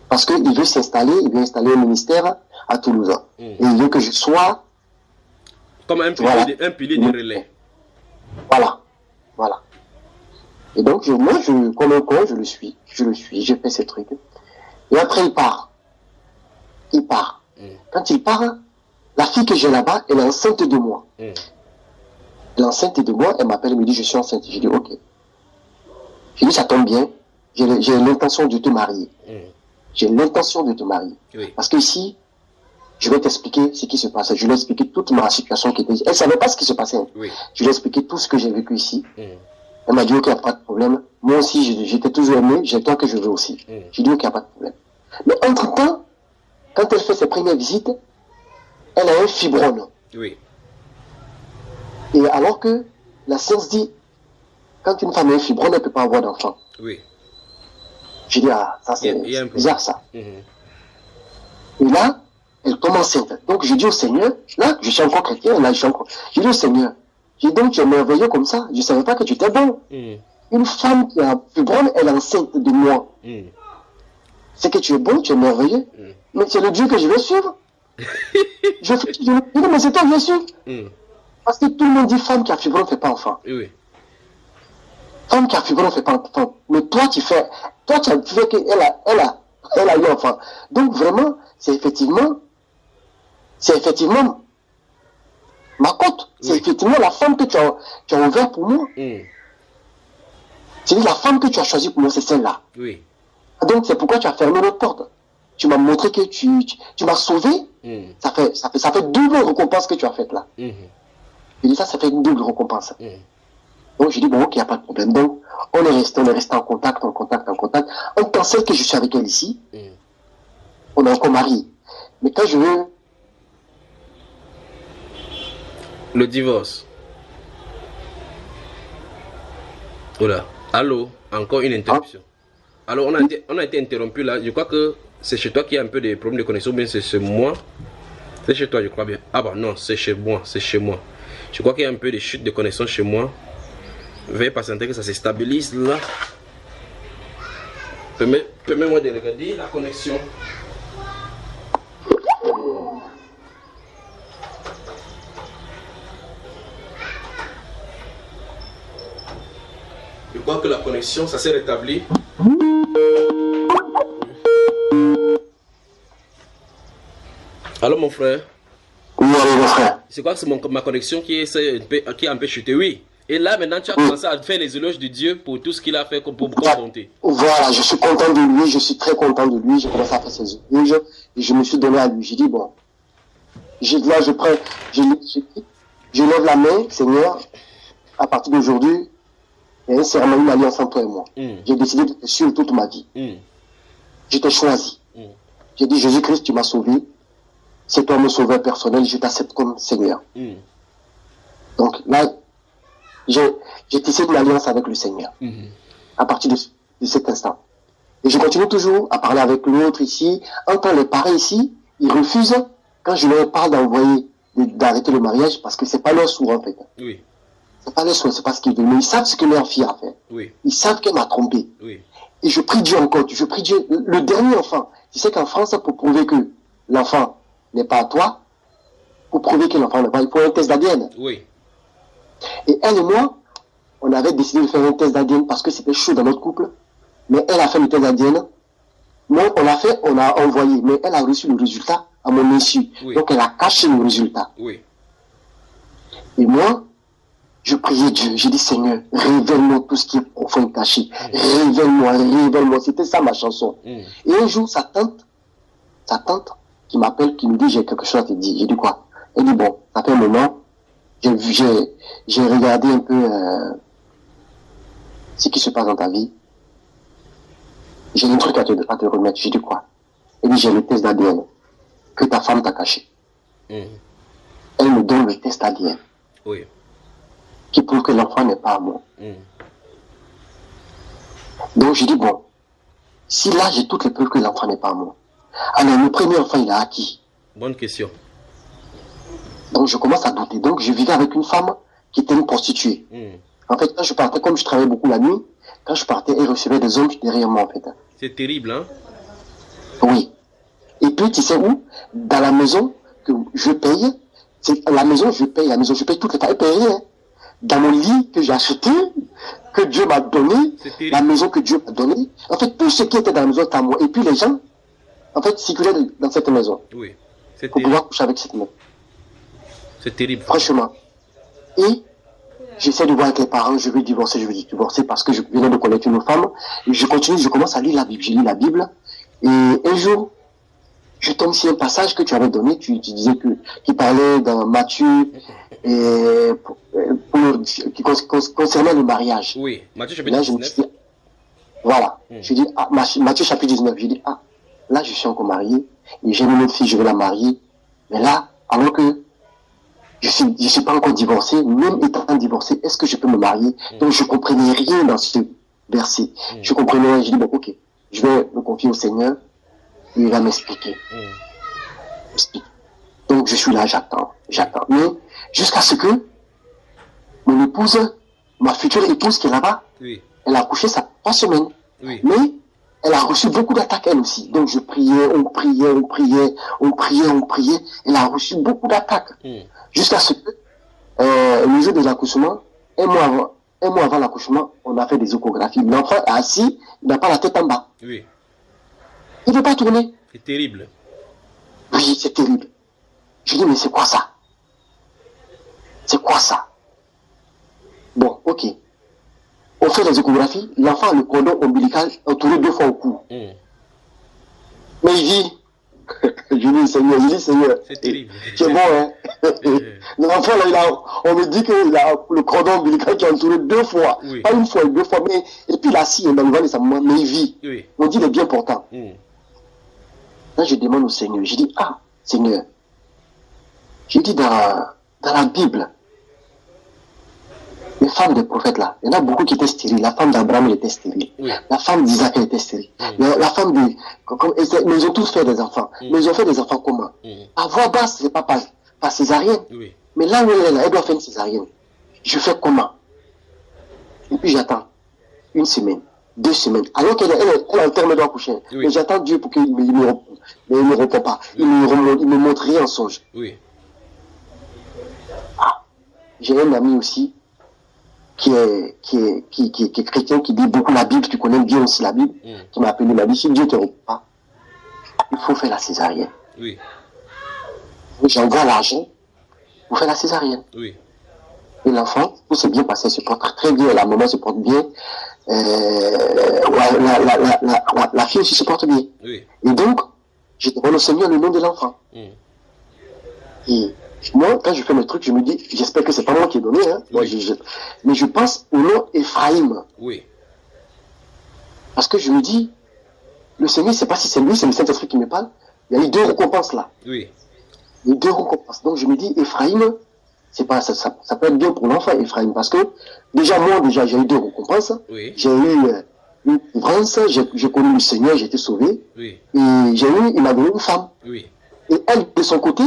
Parce qu'il veut s'installer, il veut installer un ministère à Toulouse. Et il veut que je sois... Comme un pilier de relais. Voilà. Et donc, moi, comme un con, je le suis, j'ai fait ces trucs. Et après, il part. Quand il part, la fille que j'ai là-bas, elle est enceinte de moi. Elle est enceinte de moi, elle m'appelle, elle me dit, je suis enceinte. Je dis, ok. Je dis, ça tombe bien, j'ai l'intention de te marier. J'ai l'intention de te marier. Oui. Parce que ici, je vais t'expliquer ce qui se passe. Je lui ai expliqué toute ma situation qui était ici. Elle ne savait pas ce qui se passait. Oui. Je lui ai expliqué tout ce que j'ai vécu ici. Elle m'a dit, ok, il n'y a pas de problème. Moi aussi, j'étais toujours aimé, j'ai toi que je veux aussi. J'ai dit, ok, il n'y a pas de problème. Mais entre-temps, quand elle fait ses premières visites, elle a un fibrome. Oui. Et alors que la science dit, quand une femme a un fibrome, elle ne peut pas avoir d'enfant. Oui. J'ai dit, ah, ça c'est bizarre ça. Et là, elle tombe enceinte. Donc je dis au Seigneur, là, je suis encore chrétien, là, je dis au Seigneur, j'ai donc tu es merveilleux comme ça, je ne savais pas que tu étais bon. Une femme qui a un fibrome, elle est enceinte de moi. C'est que tu es bon, tu es merveilleux. Mais c'est le Dieu que je vais suivre. je dis, mais c'est toi que je vais suivre. Parce que tout le monde dit femme qui a fibrome ne fait pas enfant. Oui. Femme qui a fibrome ne fait pas enfant. Mais toi, tu as fait qu'elle a eu enfant. Donc vraiment, c'est effectivement ma côte. C'est effectivement la femme que tu as ouverte pour moi. C'est la femme que tu as choisie pour moi, c'est celle-là. Oui. Donc c'est pourquoi tu as fermé notre porte. Tu m'as montré que tu m'as sauvé. Ça fait double récompense que tu as faite là. Je dis ça fait une double récompense. Donc je dis bon ok, il n'y a pas de problème. Donc on est resté en contact. En tant celle que je suis avec elle ici, on est encore mariés. Mais quand je veux... Le divorce. Voilà. Allô, encore une interruption. Alors on a été interrompu là. Je crois que c'est chez toi qu'il y a un peu de problèmes de connexion, bien c'est chez moi. C'est chez toi, je crois bien. Ah bah non, c'est chez moi, Je crois qu'il y a un peu de chute de connexion chez moi. Veuillez patienter que ça se stabilise là. Permets-moi de regarder la connexion. Je crois que la connexion, ça s'est rétabli. Allô mon frère? Oui, mon frère. C'est quoi que c'est ma connexion qui a un peu chuté? Oui. Et là maintenant tu as commencé à faire les éloges de Dieu pour tout ce qu'il a fait pour compter. Voilà, je suis content de lui, je suis très content de lui. J'ai commencé à faire ses éloges et je me suis donné à lui. J'ai dit bon, là je lève la main, Seigneur, à partir d'aujourd'hui, il y a un serment, une alliance entre toi et moi. J'ai décidé de te suivre toute ma vie. Je t'ai choisi. J'ai dit Jésus-Christ, tu m'as sauvé. C'est toi mon sauveur personnel, je t'accepte comme Seigneur. Donc là, j'ai tissé une alliance avec le Seigneur. À partir de cet instant. Et je continue toujours à parler avec l'autre ici. Quand les parents ici, ils refusent quand je leur parle d'arrêter le mariage parce que c'est pas leur souhait en fait. Oui. C'est pas leur souhait, c'est pas ce qu'ils veulent. Mais ils savent ce que leur fille a fait. Oui. Ils savent qu'elle m'a trompé. Oui. Et je prie Dieu encore. Je prie Dieu. Le dernier enfant. Tu sais qu'en France, pour prouver que l'enfant n'est pas à toi, pour prouver que l'enfant n'est pas, il faut un test d'ADN. Oui. Et elle et moi, on avait décidé de faire un test d'ADN parce que c'était chaud dans notre couple. Mais elle a fait le test d'ADN. Moi, on a envoyé. Mais elle a reçu le résultat à mon insu. Oui. Donc, elle a caché le résultat. Oui. Et moi, je priais Dieu. J'ai dit, Seigneur, révèle-moi tout ce qui est profond et caché. Révèle-moi. C'était ça ma chanson. Et un jour, sa tante qui m'appelle, qui me dit, j'ai quelque chose à te dire. J'ai dit quoi? Elle dit, bon, ça fait un moment, j'ai regardé un peu ce qui se passe dans ta vie. J'ai un truc à te remettre. J'ai dit quoi? Et dit, j'ai le test d'ADN que ta femme t'a caché. Elle me donne le test ADN. Oui. Qui prouve que l'enfant n'est pas à moi. Donc je dis, bon, si là j'ai toutes les preuves que l'enfant n'est pas à moi, alors le premier enfant il a à qui? Bonne question. Donc je commence à douter. Donc je vivais avec une femme qui était une prostituée. En fait, quand je partais, comme je travaillais beaucoup la nuit, quand je partais, elle recevait des hommes derrière moi en fait. C'est terrible, hein? Oui. Et puis tu sais où? Dans la maison que je paye, c'est la maison je paye toutes les temps, elle paye rien. Dans mon lit que j'ai acheté, que Dieu m'a donné, la maison que Dieu m'a donnée, en fait tout ce qui était dans la maison était à moi. Et puis les gens, en fait, circulaient dans cette maison. Oui. C'est pour pouvoir coucher avec cette maison. C'est terrible. Franchement. Et j'essaie de voir avec les parents, je veux divorcer parce que je venais de connaître une femme. Et je continue, je commence à lire la Bible. Je lis la Bible. Et un jour, je tombe sur un passage que tu avais donné, tu disais qui parlait dans Matthieu, et qui concernait le mariage. Oui, Matthieu chapitre 19. Voilà. Je dis, Matthieu chapitre 19, je dis, là je suis encore marié, et j'ai une autre fille, je vais la marier. Mais là, alors que je suis pas encore divorcé, même étant divorcé, est-ce que je peux me marier? Donc je comprenais rien dans ce verset. Je comprenais rien, je dis, bon, ok, je vais me confier au Seigneur, et il va m'expliquer. Donc je suis là, j'attends. Mais jusqu'à ce que mon épouse, ma future épouse qui est là-bas, elle a accouché ça 3 semaines. Mais elle a reçu beaucoup d'attaques elle aussi. Donc je priais, on priait. Elle a reçu beaucoup d'attaques. Jusqu'à ce que le jour de l'accouchement, un mois avant l'accouchement, on a fait des échographies. L'enfant est assis, il n'a pas la tête en bas. Oui. Il ne veut pas tourner. C'est terrible. Oui, c'est terrible. Je dis, mais c'est quoi ça? C'est quoi ça? Bon, ok. On fait les échographies, l'enfant a le cordon ombilical entouré 2 fois au cou. Mais il dit, je dis Seigneur, c'est terrible. C'est bon, hein? L'enfant, là, on me dit qu'il a le cordon ombilical qui est entouré 2 fois. Oui. Pas une fois, 2 fois, mais, et puis il est assis dans le ventre de sa maman, mais il vit. Oui. On dit, il est bien portant. Là, je demande au Seigneur, je dis, Seigneur, je dis dans la Bible, les femmes des prophètes là, il y en a beaucoup qui étaient stériles. La femme d'Abraham, elle était stérile. Oui. La femme d'Isaac, elle était stérile. La femme de... mais ils ont tous fait des enfants. Mais ils ont fait des enfants comment? À voix basse, c'est pas par césarienne. Oui. Mais là où elle est là, elle doit faire une césarienne. Je fais comment? Et puis j'attends 1 semaine, 2 semaines. Alors qu'elle est en terme d'accoucher. Oui. Mais j'attends Dieu pour qu'il me répond. Mais il ne me répond pas. Il me montre rien en songe. Oui. J'ai un ami aussi qui est chrétien, qui lit beaucoup la Bible, tu connais bien aussi la Bible, qui m'a appelé, m'a dit, si Dieu te répond pas, il faut faire la césarienne. Oui. J'envoie l'argent pour faire la césarienne. Oui. Et l'enfant, tout s'est bien passé, se porte très bien, la maman se porte bien, la fille aussi se porte bien. Oui. Et donc, je demande au Seigneur le nom de l'enfant. Et moi, quand je fais le truc, je me dis, j'espère que c'est pas moi qui ai donné, hein. Moi, mais je pense au nom Ephraïm. Oui. Parce que je me dis, le Seigneur, c'est pas si c'est lui, c'est le Saint-Esprit qui me parle. Il y a eu 2 récompenses là. Oui. Il y a eu 2 récompenses. Donc je me dis, Ephraïm, c'est pas, ça peut être bien pour l'enfant, Ephraïm, parce que déjà, j'ai eu 2 récompenses. Oui. J'ai eu une délivrance, j'ai connu le Seigneur, j'ai été sauvé. Oui. Et il m'a donné une femme. Oui. Et elle, de son côté,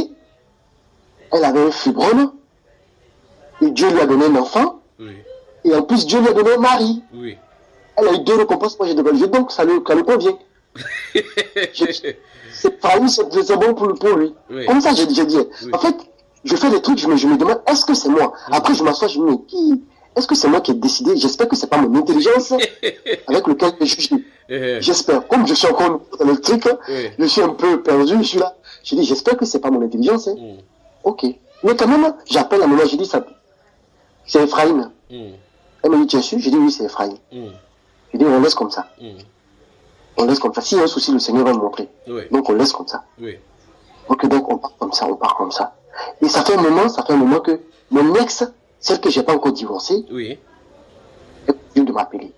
elle avait un fibrome, et Dieu lui a donné un enfant, oui. Et en plus Dieu lui a donné un mari. Oui. Elle a eu 2 récompenses, moi j'ai demandé, donc ça lui convient. C'est bon pour lui. Oui. Comme ça j'ai dit. Oui. En fait, je fais des trucs, je me demande, est-ce que c'est moi? Après je m'assois, je me dis, est-ce que c'est moi qui ai décidé? J'espère que c'est pas mon intelligence avec lequel je juge. J'espère. Comme je suis encore dans le truc, je suis un peu perdu, je suis là. Je dis, j'espère que c'est pas mon intelligence. Ok. Mais quand même, j'appelle la maman, je dis ça. C'est Ephraïm. Elle me dit, tu es sûr? Je dis, oui, c'est Ephraïm. Je dis, on laisse comme ça. On laisse comme ça. S'il y a un souci, le Seigneur va me montrer. Oui. Donc on laisse comme ça. Oui. Ok, donc on part comme ça. Et ça fait un moment que mon ex, celle que j'ai pas encore divorcée, Oui. elle vient de m'appeler.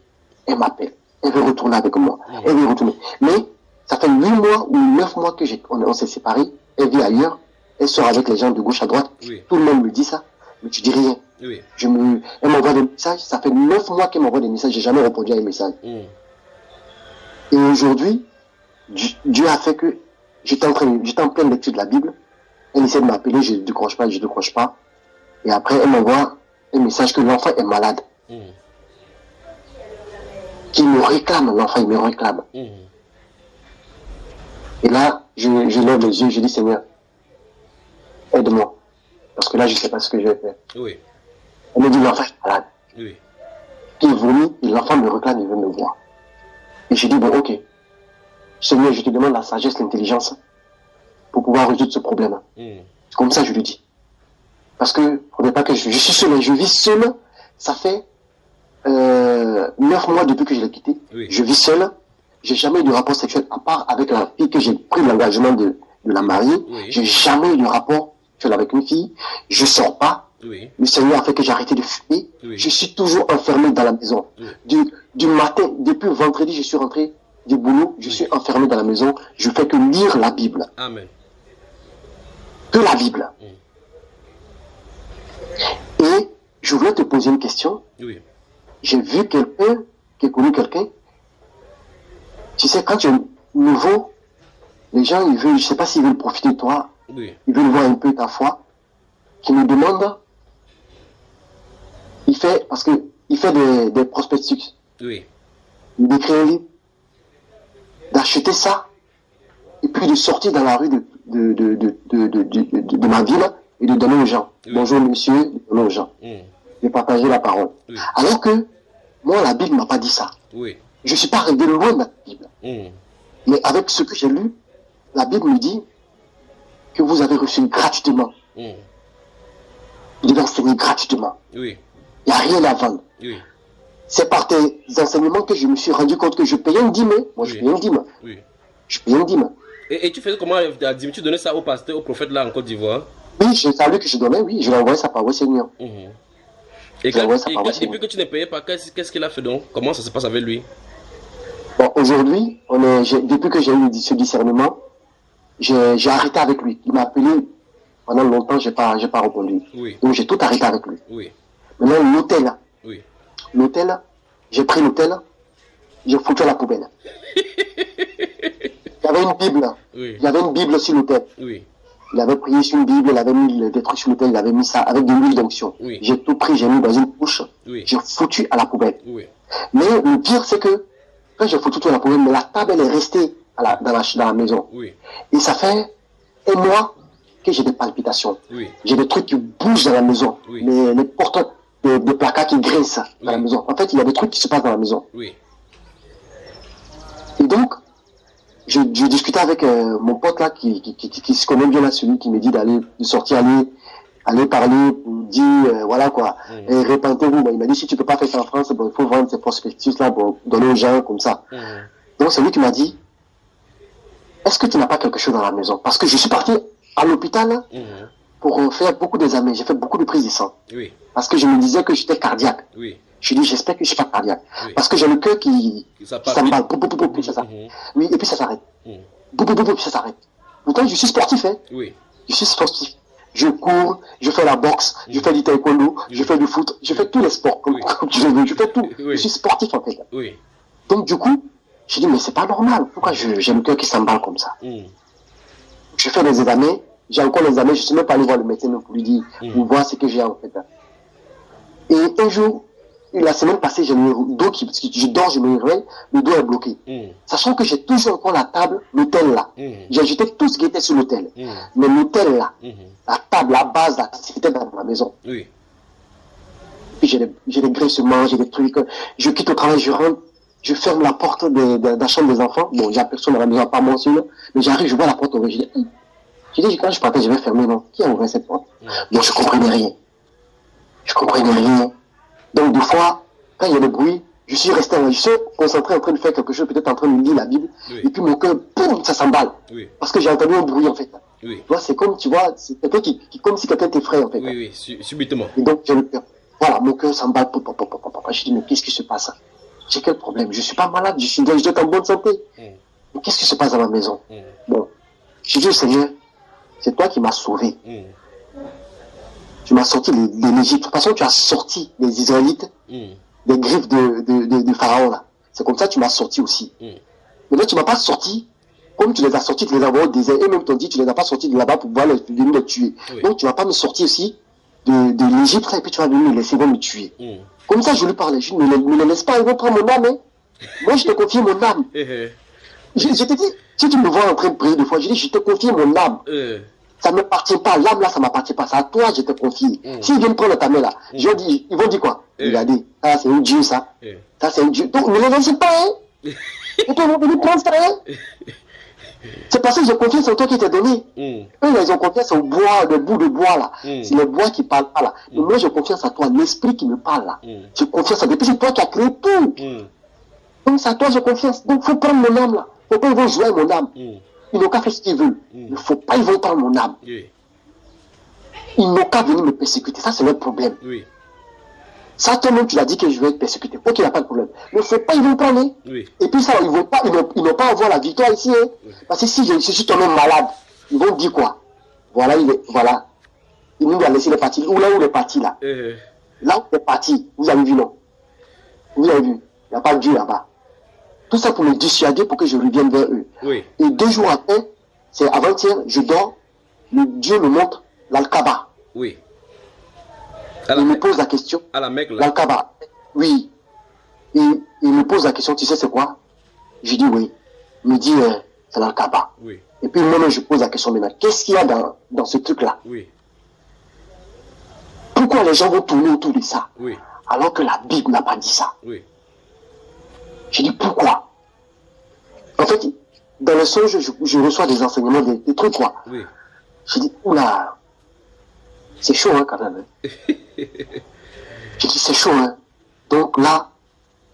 Elle m'appelle. Elle veut retourner avec moi. Elle veut retourner. Mais ça fait 8 mois ou 9 mois que on s'est séparés. Elle vit ailleurs. Elle sort avec les gens de gauche à droite. Oui. Tout le monde me dit ça. Mais tu dis rien. Oui. Elle m'envoie des messages. Ça fait 9 mois qu'elle m'envoie des messages. J'ai jamais répondu à un message. Et aujourd'hui, Dieu a fait que j'étais en pleine lecture de la Bible. Elle essaie de m'appeler, je ne décroche pas. Et après, elle m'envoie un message que l'enfant est malade. Qu'il me réclame, l'enfant, il me réclame. Et là, je lève les yeux, je dis, Seigneur, aide-moi. Parce que là, je ne sais pas ce que je vais faire. Oui. Elle me dit, l'enfant est malade. Oui. Il vomit, et l'enfant me réclame, il veut me voir. Et je dis, bon, ok. Seigneur, je te demande la sagesse, l'intelligence pour pouvoir résoudre ce problème. C'est comme ça, je lui dis. Parce que, il ne faudrait pas que je suis seul, je vis seul. Ça fait 9 mois depuis que je l'ai quitté. Oui. Je vis seul. J'ai jamais eu de rapport sexuel, à part avec la fille que j'ai pris l'engagement de la marier. Oui. J'ai jamais eu de rapport sexuel avec une fille. Je sors pas. Oui. Le Seigneur a fait que j'ai arrêté de fumer. Oui. Je suis toujours enfermé dans la maison. Oui. Du matin, depuis vendredi, je suis rentré du boulot, je suis enfermé dans la maison. Je fais que lire la Bible. Amen. Que la Bible. Et je voulais te poser une question. Oui. J'ai vu quelqu'un, qui a connu quelqu'un. Tu sais, quand tu es nouveau, les gens, ils veulent, je sais pas s'ils veulent profiter de toi. Oui. Ils veulent voir un peu ta foi. Qui me demande, parce que il fait des prospectus. Oui. Il écrit un livre, d'acheter ça, et puis de sortir dans la rue de ma ville et de donner aux gens. Oui. Bonjour monsieur, de donner aux gens. De partager la parole. Oui. Alors que, moi, la Bible ne m'a pas dit ça. Oui. Je ne suis pas arrivé loin de la Bible. Mais avec ce que j'ai lu, la Bible me dit que vous avez reçu gratuitement. Vous devez enseigner gratuitement. Oui. Il n'y a rien à vendre. Oui. C'est par tes enseignements que je me suis rendu compte que je payais une dîme. Moi, je payais une dîme. Oui. Je payais une dîme. Et tu faisais comment la dîme? Tu donnais ça au pasteur, au prophète là en Côte d'Ivoire? Oui, c'est à lui que je donnais, oui. Je l'envoyais ça par Seigneur. Et puis que tu ne payais pas, qu'est-ce qu'il a fait donc? Comment ça se passe avec lui? Bon, aujourd'hui, depuis que j'ai eu ce discernement, j'ai arrêté avec lui. Il m'a appelé pendant longtemps, j'ai pas répondu. Oui. Donc j'ai tout arrêté avec lui. Oui. Maintenant, l'hôtel. Oui. L'hôtel, j'ai pris l'hôtel, j'ai foutu à la poubelle. Il y avait une Bible. Oui. Il y avait une Bible sur l'hôtel. Oui. Il avait prié sur une Bible, il avait mis des trucs sur l'hôtel, il avait mis ça avec de l'huile d'onction. Oui. J'ai tout pris, j'ai mis dans une couche, oui. J'ai foutu à la poubelle. Oui. Mais le pire, c'est que quand j'ai foutu tout à la poubelle, mais la table, elle est restée dans la maison. Oui. Et ça fait un mois que j'ai des palpitations. Oui. J'ai des trucs qui bougent dans la maison. Oui. Les portes de placards qui grincent dans la maison. En fait, il y a des trucs qui se passent dans la maison. Oui. Et donc, je discutais avec mon pote là qui se connaît bien là, celui qui me dit de sortir, aller parler pour dire, voilà quoi, et répentez-vous. Il m'a dit, si tu peux pas faire ça en France, bon, il faut vendre ces prospectus là pour donner aux gens comme ça. Donc c'est lui qui m'a dit, est-ce que tu n'as pas quelque chose dans la maison? Parce que je suis parti à l'hôpital pour faire beaucoup d'examens. J'ai fait beaucoup de prises de sang. Oui. Parce que je me disais que j'étais cardiaque. Oui. Je dis, j'espère que je suis pas cardiaque. Oui. Parce que j'ai le cœur qui s'emballe. Puis ça s'arrête. Oui, et puis ça s'arrête. Puis ça s'arrête. Pourtant, je suis sportif, hein. Oui. Je suis sportif. Je cours, je fais la boxe, je fais du taekwondo, je fais du foot, je fais tous les sports. Comme tu veux, je fais tout. Je suis sportif, en fait. Oui. Donc, du coup, je dis, mais c'est pas normal. Pourquoi j'ai le cœur qui s'emballe comme ça? Je fais des examens. J'ai encore les examens. Je suis même pas allé voir le médecin pour lui dire, pour voir ce que j'ai, en fait. Et un jour, la semaine passée, j'ai le dos je dors, je me réveille, le dos est bloqué. Sachant que j'ai toujours encore la table, l'hôtel là. J'ai jeté tout ce qui était sur l'hôtel. Mais l'hôtel là, la table, la base là, c'était dans ma maison. Oui. Puis j'ai des graissements, j'ai des trucs. Je quitte au travail, je rentre, je ferme la porte de la chambre des enfants. Bon, il n'y a personne dans la maison, pas moi sinon. Mais j'arrive, je vois la porte ouverte. Je dis, quand je partais, je vais fermer, non. Qui a ouvert cette porte? Donc je comprenais rien. Donc, des fois, quand il y a des bruits, je suis resté là, je suis concentré en train de faire quelque chose, peut-être en train de lire la Bible, et puis mon cœur, boum, ça s'emballe. Oui. Parce que j'ai entendu un bruit, en fait. Oui. Tu vois, c'est comme, tu vois, c'est quelqu'un comme si quelqu'un t'effraie, en fait. Oui, subitement. Et donc, j'ai le cœur. Voilà, mon cœur s'emballe. Je dis, mais qu'est-ce qui se passe? J'ai quel problème? Je suis pas malade, je dois être en bonne santé. Mais qu'est-ce qui se passe dans ma maison? Bon, je dis au Seigneur, c'est toi qui m'as sauvé. Tu m'as sorti de l'Égypte. De toute façon, tu as sorti les Israélites des griffes de Pharaon, là. C'est comme ça que tu m'as sorti aussi. Mais là, tu m'as pas sorti comme tu les as sortis, tu les as envoyés au désert. Et même t'ont dit, tu les as pas sortis de là-bas pour pouvoir venir les tuer. Donc, tu vas pas me sortir aussi de l'Égypte, et puis tu vas venir me laisser, me tuer. Comme ça, je lui parlais. Je dis, ne les laisse pas, ils vont prendre mon âme. Hein. Moi, je te confie mon âme. Je te dis, si tu me vois en train de prier deux fois, je dis, je te confie mon âme. Ça ne m'appartient pas. L'âme là, ça ne m'appartient pas. C'est à toi, je te confie. S'ils viennent prendre ta main là, ils vont dire quoi? Regardez, ça c'est un Dieu, ça. Ça c'est un Dieu. Donc, ne les laissez pas. Hein. Et toi, ils vont venir prendre ça. Hein. C'est parce que j'ai confiance en toi qui t'ai donné. Eux, ils ont confiance au bois, le bout de bois là. C'est le bois qui parle pas là. Mais moi, j'ai confiance à toi, l'esprit qui me parle là. J'ai confiance à toi. Et puis c'est toi qui as créé tout. Donc c'est à toi, j'ai confiance. Donc il faut prendre mon âme là. Faut pas ils vont jouer mon âme. Ils n'ont qu'à faire ce qu'ils veulent. Il ne faut pas, ils vont prendre mon âme. Ils n'ont qu'à venir me persécuter. Ça, c'est leur problème. Ça, toi-même, tu l'as dit que je vais être persécuté. Ok, il n'y a pas de problème. Mais il ne faut pas, ils vont prendre. Hein. Et puis ça, ils n'ont pas à avoir la victoire ici. Hein. Parce que si je suis toi-même malade, ils vont dire quoi? Voilà, voilà. Il nous a laissé les parties. Où là où il est parti là? Là où il est parti, vous avez vu, non? Vous avez vu. Il n'y a pas de Dieu là-bas. Tout ça pour me dissuader pour que je revienne vers eux. Et 2 jours après, c'est avant-hier, je dors, Dieu me montre l'Al-Kaaba. Il me pose la question. À la Mecque, là. L'Al-Kaaba. Oui. Et il me pose la question, tu sais c'est quoi? Je dis oui. Il me dit, c'est l'Al-Kaaba. Et puis moi-même, je pose la question maintenant. Qu'est-ce qu'il y a dans ce truc-là? Pourquoi les gens vont tourner autour de ça? Alors que la Bible n'a pas dit ça. Je dis pourquoi? En fait, dans le songe, je reçois des enseignements, des trucs quoi. Je dis, oula, c'est chaud hein, quand même. Hein. Je dis, c'est chaud hein. Donc là,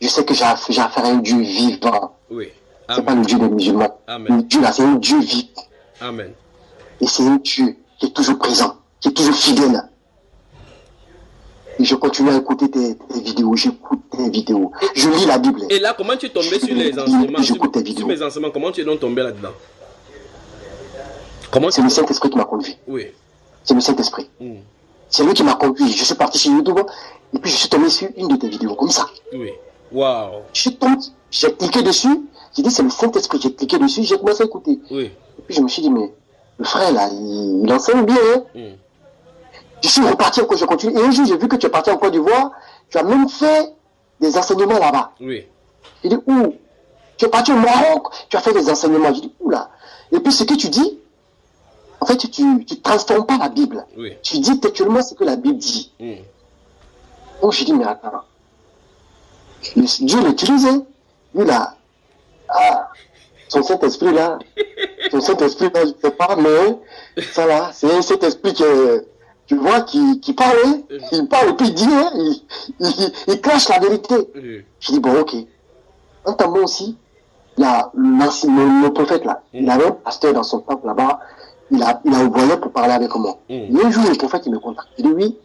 je sais que j'ai affaire à un Dieu vivant. C'est pas le Dieu des musulmans. Le Dieu là, c'est un Dieu vivant. Amen. Et c'est un Dieu qui est toujours présent, qui est toujours fidèle. Et je continue à écouter tes vidéos, j'écoute tes vidéos, je lis la Bible. Et là, comment tu es tombé sur les enseignements, sur mes enseignements, comment tu es donc tombé là-dedans? C'est le Saint-Esprit qui m'a conduit. C'est le Saint-Esprit. C'est lui qui m'a conduit. Je suis parti sur YouTube et puis je suis tombé sur une de tes vidéos, comme ça. Waouh. Je suis tombé, j'ai cliqué dessus, j'ai dit c'est le Saint-Esprit, j'ai cliqué dessus, j'ai commencé à écouter. Et puis je me suis dit, mais le frère là, il enseigne bien. Hein? Je suis reparti encore, je continue. Et un jour, j'ai vu que tu es parti en Côte d'Ivoire. Tu as même fait des enseignements là-bas. J'ai dit, où? Tu es parti au Maroc, tu as fait des enseignements. J'ai dit, où là? Et puis ce que tu dis, en fait, tu ne transformes pas la Bible. Tu dis textuellement ce que la Bible dit. Donc j'ai dit, mais attends. Dieu l'utilise. Lui là, son Saint-Esprit là, je ne sais pas, mais ça là, c'est un Saint-Esprit tu vois, qui parle, hein? Il parle et puis il dit, hein? Il cache la vérité. Je dis, bon, ok. En temps aussi, il y a le prophète là, il avait un pasteur dans son temple là-bas, il a envoyé pour parler avec moi. Et un jour, le prophète, il me contacte. Il dit, oui.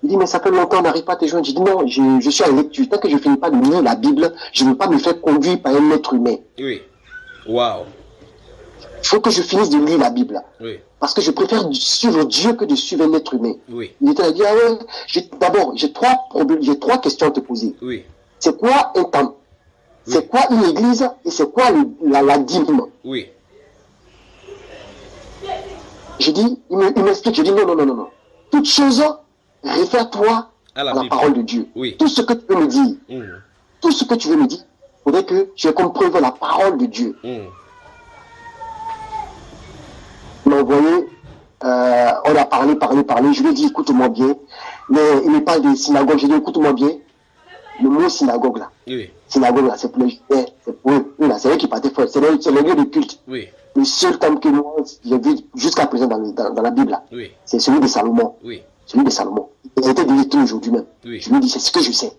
Il dit, mais ça fait longtemps, on n'arrive pas à te joindre. Je dis, non, je suis en lecture. Tant que je ne finis pas de lire la Bible, je ne veux pas me faire conduire par un être humain. Waouh. Il faut que je finisse de lire la Bible. Parce que je préfère suivre Dieu que de suivre un être humain. Il était dit, ah ouais, d'abord, j'ai 3 questions à te poser. C'est quoi un temple? C'est quoi une église? Et c'est quoi la dîme? J'ai dit, il m'explique, je dis non. Toute chose, réfère-toi à la parole de Dieu. Tout ce que tu veux me dire, tout ce que tu veux me dire, il faudrait que tu aies comme preuve la parole de Dieu. Il m'a envoyé, on a parlé, je lui ai dit, écoute-moi bien. Mais il me parle de synagogue, j'ai dit, écoute-moi bien. Le mot synagogue là, synagogue là, c'est pour les Juifs, c'est pour eux là, c'est eux qui partaient fort, c'est le lieu de culte. Le seul temple que moi, j'ai vu jusqu'à présent dans la Bible là, c'est celui de Salomon. Celui de Salomon. Il a été détruit aujourd'hui même. Je lui ai dit, c'est ce que je sais.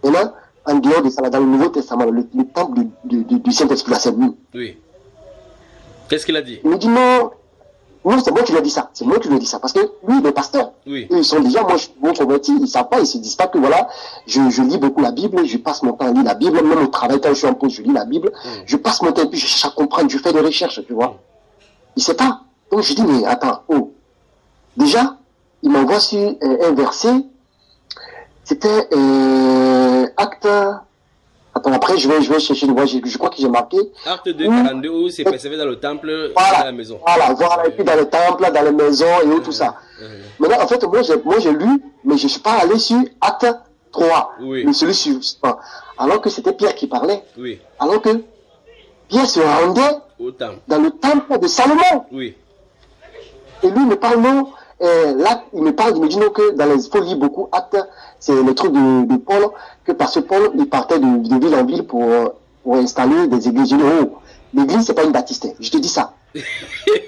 Maintenant, en dehors de ça, dans le Nouveau Testament, le temple du Saint-Esprit là, c'est lui. Qu'est-ce qu'il a dit? Il me dit non. Non, c'est moi qui lui ai dit ça. C'est moi qui lui ai dit ça. Parce que lui, il est pasteur. Oui. Et ils sont déjà, moi, je suis bon converti. Ils savent pas, ils se disent pas que voilà, je lis beaucoup la Bible, je passe mon temps à lire la Bible. Même au travail, quand je suis en pause, je lis la Bible. Je passe mon temps et puis je cherche à comprendre, je fais des recherches, tu vois. Il sait pas. Donc je dis, mais attends, oh. Déjà, il m'envoie sur un verset. C'était acte. Attends, après, je vais chercher le voix. Je crois que j'ai marqué. Acte 2, 42, où c'est persévé dans le temple voilà, et dans la maison. Voilà, et puis dans le temple, dans les maisons et tout ça. Maintenant, en fait, moi, j'ai lu, mais je ne suis pas allé sur acte 3, mais celui suivant. Alors que c'était Pierre qui parlait. Oui. Alors que Pierre se rendait dans le temple de Salomon. Oui. Et lui me parle, non, là, il me dit non, que dans les, il faut lire beaucoup actes, c'est le truc de Paul, que parce que Paul, il partait de ville en ville pour installer des églises. Je dis, oh, l'église, c'est pas une baptiste. Je te dis ça.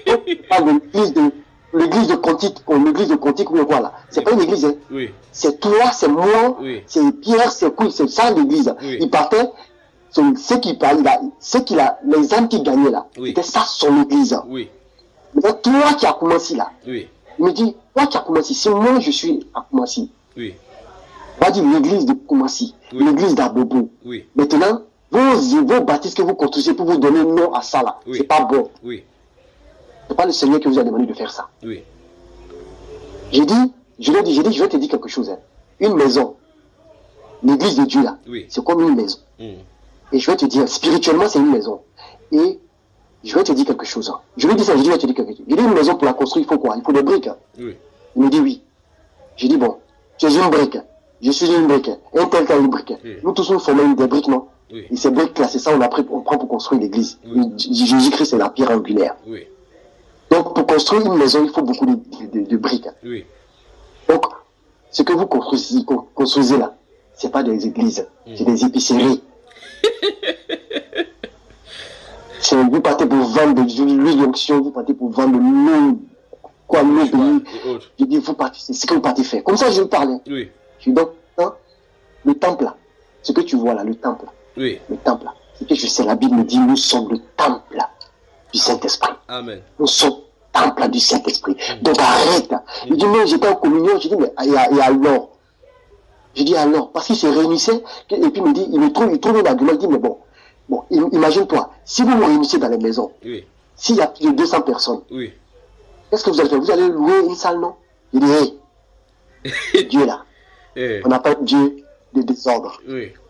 Donc, il parle de l'église de Contique, ou quoi là. C'est pas une église, hein. Oui. C'est toi, c'est moi, c'est Pierre, c'est ça l'église. Oui. Il partait, ce qu'il parlait là, les âmes qu'il gagnait là, c'était ça son église. Oui. Mais toi qui as commencé là, oui. Il me dit, toi qui as commencé, si moi je suis à Koumassi, oui. on va dire l'église de Koumassi, l'église d'Abobo. Oui. Maintenant, vos baptistes que vous construisez pour vous donner nom à ça là, c'est pas bon. Oui. C'est pas le Seigneur qui vous a demandé de faire ça. Oui. Je lui ai dit, je vais te dire quelque chose. Hein. Une maison, l'église de Dieu là, c'est comme une maison. Et je vais te dire, spirituellement c'est une maison. Et je vais te dire quelque chose. Hein. Je lui ai dit ça, je vais te dire quelque chose. Je lui ai dit, une maison pour la construire, il faut quoi? Il faut des briques. Hein. Oui. Il me dit oui. J'ai dit, bon, tu es une brique. Je suis une brique. Un tel cas une brique. Oui. Nous tous nous formons des briques, non? Oui. Et ces briques-là, c'est ça on prend pour construire l'église. Oui. Jésus-Christ, c'est la pierre angulaire. Oui. Donc, pour construire une maison, il faut beaucoup de briques. Oui. Donc, ce que vous construisez là, c'est pas des églises, c'est des épiceries. Vous partez pour vendre de l'huile d'onction, vous partez pour vendre l'eau, quoi, l'eau pays. Je dis, vous partez, c'est ce que vous partez faire. Comme ça, je vous parlais. Oui. Je dis donc, hein, le temple là, ce que tu vois là, le temple. Oui. Le temple là. Ce que je sais, la Bible me dit, nous sommes le temple du Saint-Esprit. Amen. Nous sommes le temple du Saint-Esprit. Donc arrête. Il dit, non, j'étais en communion. Je dis, mais et alors? Je dis alors, parce qu'il se réunissait, et puis il trouve un argument, il dit, mais bon, imagine-toi, si vous vous réunissez dans les maisons, s'il y a plus de 200 personnes, qu'est-ce que vous allez faire? Vous allez louer une salle, non? Il dit, hey, Dieu là, on n'a pas un Dieu de désordre.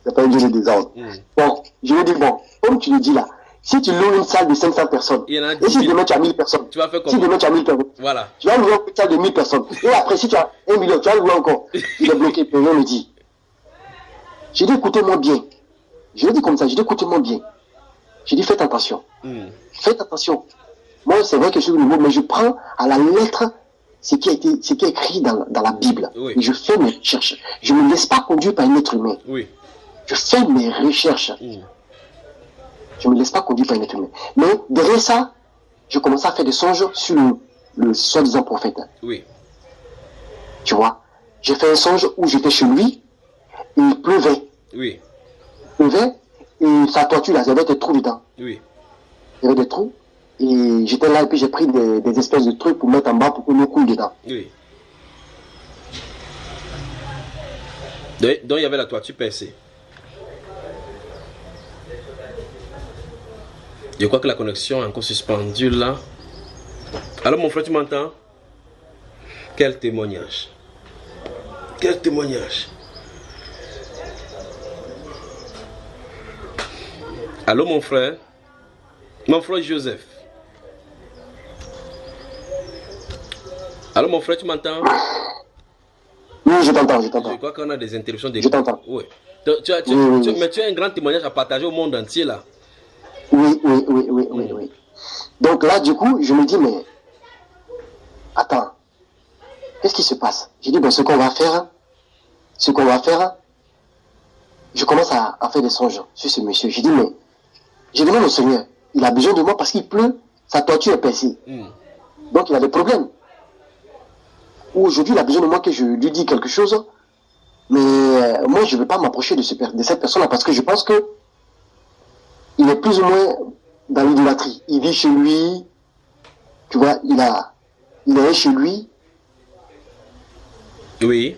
C'est pas un Dieu de désordre. Bon, je lui dis, bon, comme tu le dis là, si tu loues une salle de 500 personnes, et si demain tu as 1000 personnes, tu vas faire comment? Si demain tu as 1000 personnes, voilà. Tu vas louer une salle de 1000 personnes, et après si tu as 1 million, tu vas louer encore. Il est bloqué, puis rien me dit. J'ai dit, écoutez-moi bien. Je l'ai dit comme ça, j'ai dit, écoutez-moi bien. J'ai dit, faites attention. Faites attention. Moi, c'est vrai que je suis nouveau, mais je prends à la lettre ce qui est écrit dans la Bible. Et je fais mes recherches. Je ne me laisse pas conduire par un être humain. Je fais mes recherches. Je ne me laisse pas conduire par un être humain. Mais derrière ça, je commence à faire des songes sur le soi-disant prophète. Tu vois, j'ai fait un songe où j'étais chez lui, et il pleuvait. Il pleuvait, et sa toiture là, il y avait des trous dedans. Il y avait des trous, et j'étais là, et puis j'ai pris des espèces de trucs pour mettre en bas pour que l'eau coule dedans. Donc il y avait la toiture percée. Je crois que la connexion est encore suspendue là. Alors mon frère, tu m'entends? Quel témoignage! Quel témoignage! Allô mon frère Joseph. Allô mon frère, tu m'entends? Oui, je t'entends, je t'entends. Je crois qu'on a des interruptions. Je t'entends. Oui. Mais tu as un grand témoignage à partager au monde entier là. Oui. Donc là, du coup, je me dis, mais attends, qu'est-ce qui se passe? J'ai dit, ben, ce qu'on va faire, je commence à faire des songes sur ce monsieur. J'ai dit, mais j'ai demandé au Seigneur, il a besoin de moi parce qu'il pleut, sa toiture est percée. Donc il a des problèmes. Ou aujourd'hui, il a besoin de moi que je lui dise quelque chose, mais moi, je ne vais pas m'approcher de cette personne-là parce que je pense que il est plus ou moins dans l'idolâtrie. Il vit chez lui, tu vois, il a Il est chez lui. Oui.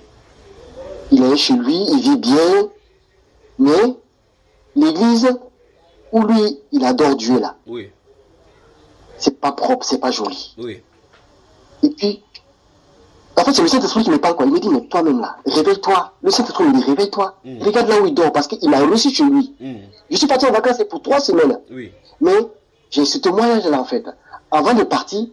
Il est chez lui, il vit bien. Mais l'église où lui, il adore Dieu là. Oui. C'est pas propre, c'est pas joli. Oui. Et puis, en fait, c'est le Saint-Esprit qui me parle, quoi. Il me dit, mais toi-même là, réveille-toi. Le Saint-Esprit me dit, réveille-toi. Regarde là où il dort, parce qu'il m'a réussi chez lui. Je suis parti en vacances pour 3 semaines. Oui. Mais j'ai ce témoignage-là, en fait. Avant de partir,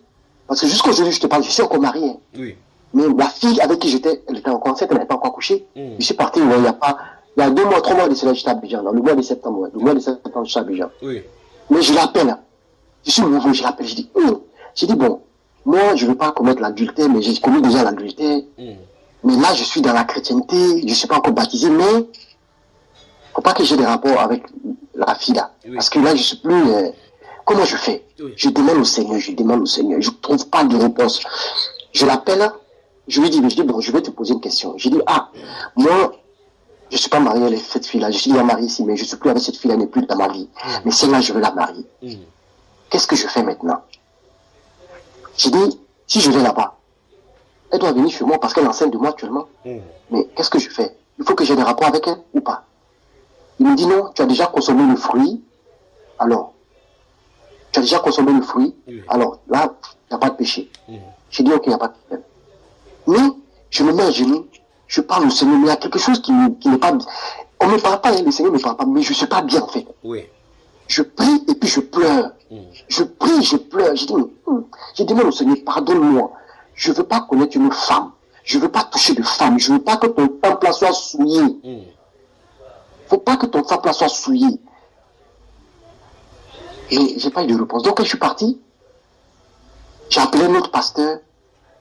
parce que jusqu'aujourd'hui, je te parle, je suis encore marié. Hein. Oui. Mais la fille avec qui j'étais, elle était encore enceinte, elle n'avait pas encore couché. Je suis parti, ouais, il y a 2 mois, 3 mois de cela, j'étais à Abidjan, dans le mois de septembre, ouais. Le mois de septembre, je suis à Abidjan. Oui. Mais je l'appelle. Je suis nouveau, je l'appelle, je dis, j'ai dit, bon, moi, je ne veux pas commettre l'adultère, mais j'ai commis déjà l'adultère. Mais là, je suis dans la chrétienté, je ne suis pas encore baptisé, mais il ne faut pas que j'ai des rapports avec la fille là. Oui. Parce que là, je ne suis plus... comment je fais? Oui. Je demande au Seigneur, je ne trouve pas de réponse. Je l'appelle, je lui dis, bon, je vais te poser une question. Je dis, moi, je ne suis pas marié avec cette fille-là, je suis déjà marié ici, mais je ne suis plus avec cette fille-là, elle n'est plus dans ma vie. Mais celle-là, je veux la marier. Qu'est-ce que je fais maintenant? J'ai dit, si je vais là-bas, elle doit venir chez moi parce qu'elle est enceinte de moi actuellement. Mais qu'est-ce que je fais? Il faut que j'ai des rapports avec elle ou pas? Il me dit non, tu as déjà consommé le fruit. Alors, tu as déjà consommé le fruit. Alors, là, il n'y a pas de péché. J'ai dit, ok, il n'y a pas de problème. Mais, je me mets à genoux, je parle au Seigneur, mais il y a quelque chose qui n'est pas... On ne me parle pas, hein, le Seigneur ne me parle pas, mais je ne suis pas bien en fait. Oui. Je prie et puis je pleure. Je prie, je pleure. Je demande au Seigneur, pardonne-moi. Je ne veux pas connaître une femme. Je ne veux pas toucher de femme. Je ne veux pas que ton temple soit souillé. Il ne faut pas que ton temple soit souillé. Et je n'ai pas eu de réponse. Donc quand je suis parti, j'ai appelé notre pasteur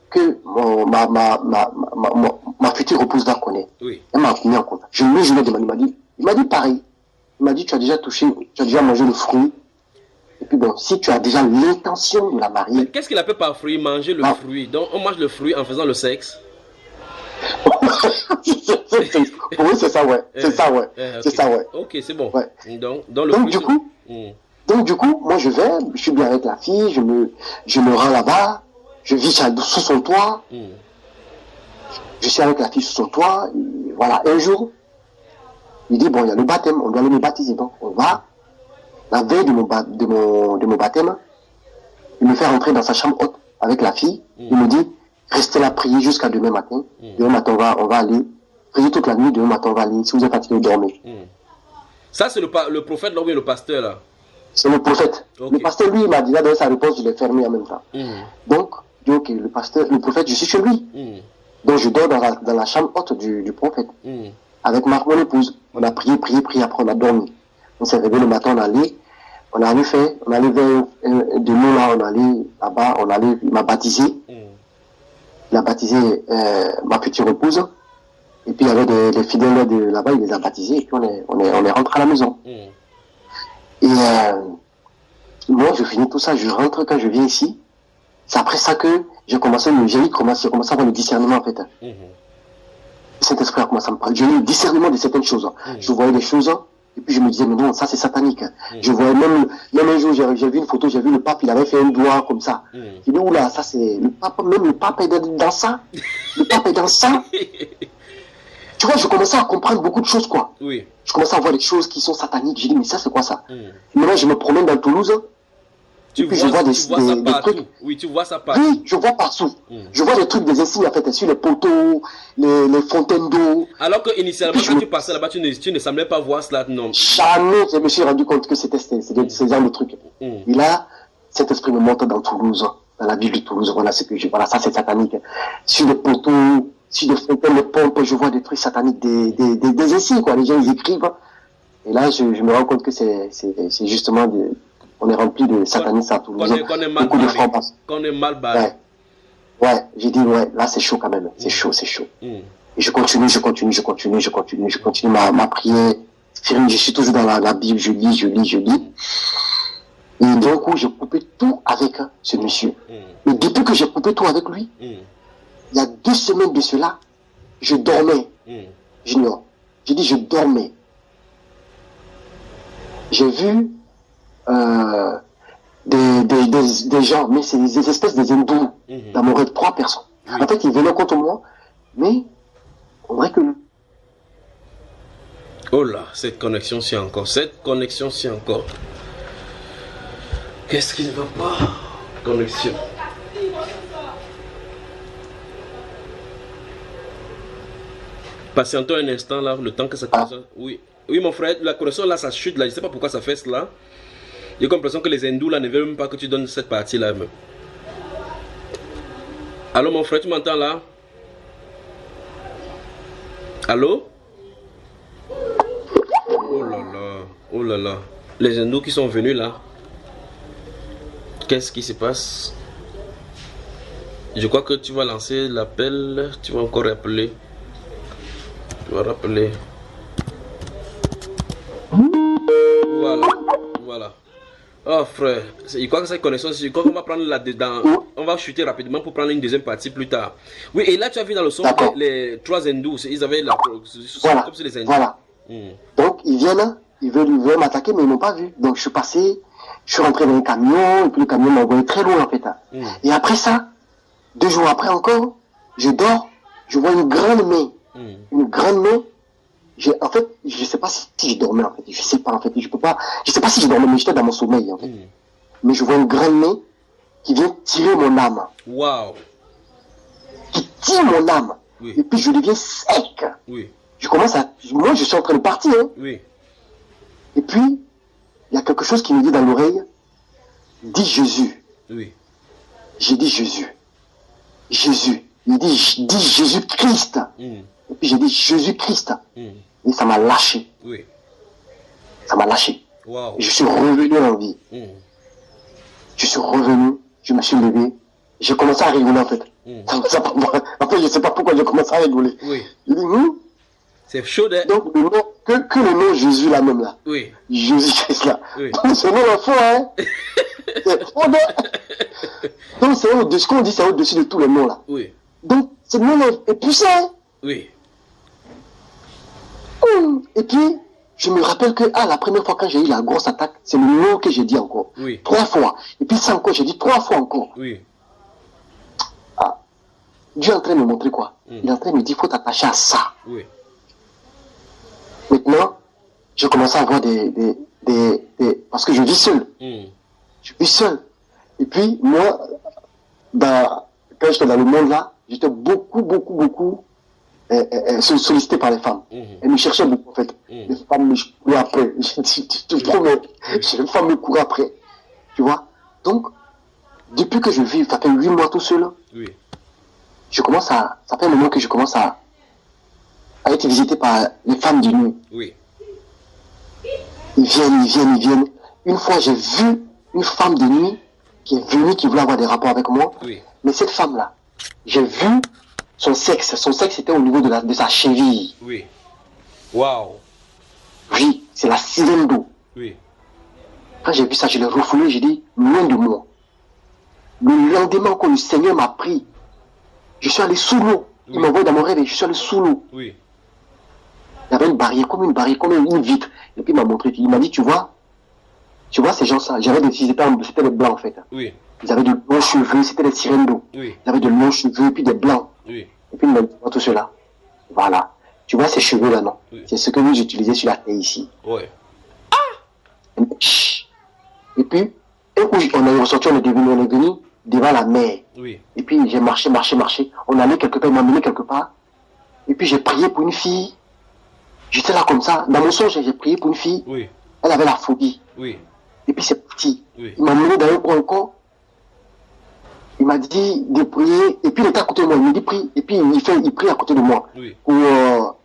que ma future épouse là connaît. Oui. Elle m'a mis en contact. Je lui ai demandé, il m'a dit pareil. Il m'a dit, tu as déjà mangé le fruit. Et puis bon, si tu as déjà l'intention de la marier... Qu'est-ce qu'il appelle par fruit? Manger le fruit. Donc on mange le fruit en faisant le sexe? Pour eux, c'est ça, ouais. C'est ça, ouais. C'est ça, ouais. Ok, c'est bon. Ouais. Donc du coup, moi je suis bien avec la fille, je me rends là-bas, je vis sous son toit. Je suis avec la fille sous son toit. Et voilà, un jour, il dit, bon, il y a le baptême, on doit aller me baptiser. Donc, on va, la veille de mon baptême, il me fait rentrer dans sa chambre haute avec la fille. Il me dit, restez là, priez jusqu'à demain matin. Demain matin, on va aller. Priez toute la nuit, demain matin, on va aller. Si vous êtes fatigué, vous dormez. Ça, c'est le prophète, là, ou le pasteur, là? C'est le prophète. Okay. Le pasteur, lui, il m'a déjà donné sa réponse, je l'ai fermé en même temps. Donc, je dis, ok, le prophète, je suis chez lui. Donc, je dors dans la chambre haute du prophète. Avec mon épouse. On a prié, après on a dormi. On s'est réveillé le matin, on allait vers de nous là, on allait là-bas, il m'a baptisé. Il a baptisé ma petite épouse. Et puis il y avait des fidèles de là-bas, il les a baptisés, et puis on est rentré à la maison. Et moi, je finis tout ça, je rentre quand je viens ici. C'est après ça que j'ai commencé à avoir le discernement en fait. Le Saint-Esprit a commencé à me parler. J'ai eu le discernement de certaines choses. Je voyais des choses, et puis je me disais, mais non, ça c'est satanique. Je voyais même un jour, j'ai vu une photo, j'ai vu le pape, il avait fait un doigt comme ça. J'ai dit, oula, ça c'est le pape, même le pape est dans ça. Le pape est dans ça. Tu vois, je commençais à comprendre beaucoup de choses, quoi. Oui. Je commençais à voir des choses qui sont sataniques. J'ai dit, mais ça c'est quoi ça? Maintenant, je me promène dans Toulouse. Je vois des trucs. Oui, tu vois ça partout. Oui, je vois partout. Je vois des trucs, des insignes en fait, sur les poteaux, les fontaines d'eau. Alors que initialement, quand tu passais là-bas, tu ne semblais pas voir cela, non? Jamais je me suis rendu compte que c'était ce genre de trucs. Et là, cet esprit me monte dans Toulouse, dans la ville de Toulouse. Voilà ce que je vois. Voilà, ça c'est satanique. Sur les poteaux, sur les fontaines, les pompes, je vois des trucs sataniques, des insignes, quoi. Les gens ils écrivent. Et là, je me rends compte que c'est justement on est rempli de satanisme à Toulouse. Qu'on est mal barré. Ouais, j'ai dit, ouais, là c'est chaud quand même. C'est chaud. Et je continue ma prière. Je suis toujours dans la Bible, je lis. Et d'un coup, j'ai coupé tout avec ce monsieur. Et depuis que j'ai coupé tout avec lui, il y a 2 semaines de cela, je dormais. Junior, j'ai dit, je dormais. J'ai vu des des gens, mais c'est des espèces de hindous. Dans mon rêve, 3 personnes. En fait, ils venaient contre moi, mais on dirait que... Oh là, cette connexion-ci encore. Cette connexion-ci encore. Qu'est-ce qui ne va pas? Connexion. Patientons un instant là, le temps que ça commence. Oui. Oui, mon frère, la connexion là, ça chute là. Je ne sais pas pourquoi ça fait cela. J'ai l'impression que les hindous là ne veulent même pas que tu donnes cette partie là même. Allô, mon frère, tu m'entends là? Allô? Oh là là, oh là là. Les hindous qui sont venus là. Qu'est-ce qui se passe? Je crois que tu vas lancer l'appel. Tu vas encore rappeler. Tu vas rappeler. Voilà, voilà. Oh frère, je crois que cette connexion, je crois qu'on va prendre là-dedans. On va chuter rapidement pour prendre une deuxième partie plus tard. Oui, et là tu as vu dans le son les 3 hindous, ils avaient la... Voilà, comme c'est les hindous. Voilà. Donc ils viennent, ils veulent m'attaquer, mais ils m'ont pas vu. Donc je suis passé, je suis rentré dans le camion, et puis le camion m'a envoyé très loin en fait. Et après ça, 2 jours après encore, je dors, je vois une grande main. Une grande main. En fait, je sais pas si je dormais en fait. Je sais pas en fait. Je sais pas si je dormais, mais j'étais dans mon sommeil en fait. Mais je vois une grande main qui vient tirer mon âme. Waouh. Qui tire mon âme. Oui. Et puis je deviens sec. Oui. Je commence à... Moi, je suis en train de partir. Hein. Oui. Et puis, il y a quelque chose qui me dit dans l'oreille. Dis Jésus. Oui. J'ai dit Jésus. Jésus. Il dit, dis Jésus-Christ. Et puis j'ai dit Jésus-Christ. Et ça m'a lâché. Oui. Ça m'a lâché. Wow. Je suis revenu en vie. Je suis revenu, je me suis levé. J'ai commencé à rigoler en fait. En fait, je ne sais pas pourquoi j'ai commencé à rigoler. Oui. Je dis, c'est chaud d'être. Donc, le nom, que le nom Jésus là même là. Oui. Jésus-Christ là. Oui. Donc, ce nom là faux, hein. C'est faux, donc, c'est au-dessus, ce qu'on dit, c'est au-dessus de tous les noms là. Oui. Donc, ce nom là est puissant. Oui. Et puis, je me rappelle que la première fois quand j'ai eu la grosse attaque, c'est le nom que j'ai dit encore. Oui. 3 fois. Et puis ça encore, j'ai dit 3 fois encore. Oui. Dieu est en train de me montrer quoi? Il est en train de me dire, il faut t'attacher à ça. Oui. Maintenant, je commence à avoir parce que je vis seul. Je vis seul. Et puis, moi, quand j'étais dans le monde là, j'étais beaucoup sollicité par les femmes. Elles me cherchaient beaucoup en fait. Les femmes me couraient après. Je te promets. Les femmes me couraient après. Tu vois? Donc, depuis que je vis, ça fait 8 mois tout seul. Oui. Ça fait un moment que je commence à être visité par les femmes de nuit. Oui. Ils viennent. Une fois, j'ai vu une femme de nuit qui est venue, qui voulait avoir des rapports avec moi. Oui. Mais cette femme-là, j'ai vu son sexe. Son sexe était au niveau de sa cheville. Oui. Waouh. Oui, c'est la sirène d'eau. Oui. Quand j'ai vu ça, je l'ai refoulé, j'ai dit, loin de moi. Le lendemain, quand le Seigneur m'a pris, je suis allé sous l'eau. Il m'a envoyé dans mon rêve et je suis allé sous l'eau. Oui. Il y avait une barrière, comme une vitre. Et puis il m'a montré, il m'a dit, tu vois ces gens-là, c'était des blancs en fait. Oui. Ils avaient de longs cheveux, c'était des sirènes d'eau. Oui. Ils avaient de longs cheveux et puis des blancs. Oui. Et puis il m'a dit, tout cela. Voilà. Tu vois ces cheveux-là, non? Oui. C'est ce que nous utilisons sur la terre ici. Ouais. Et puis, on est ressorti, on est venu devant la mer. Oui. Et puis j'ai marché. On allait quelque part, il m'a mené quelque part. Et puis j'ai prié pour une fille. J'étais là comme ça. Dans mon songe, j'ai prié pour une fille. Oui. Elle avait la phobie. Oui. Et puis c'est parti. Oui. Il m'a mené dans un coin encore. Il m'a dit de prier. Et puis il était à côté de moi. Il me dit prie. Et puis il prie à côté de moi. Oui. Pour,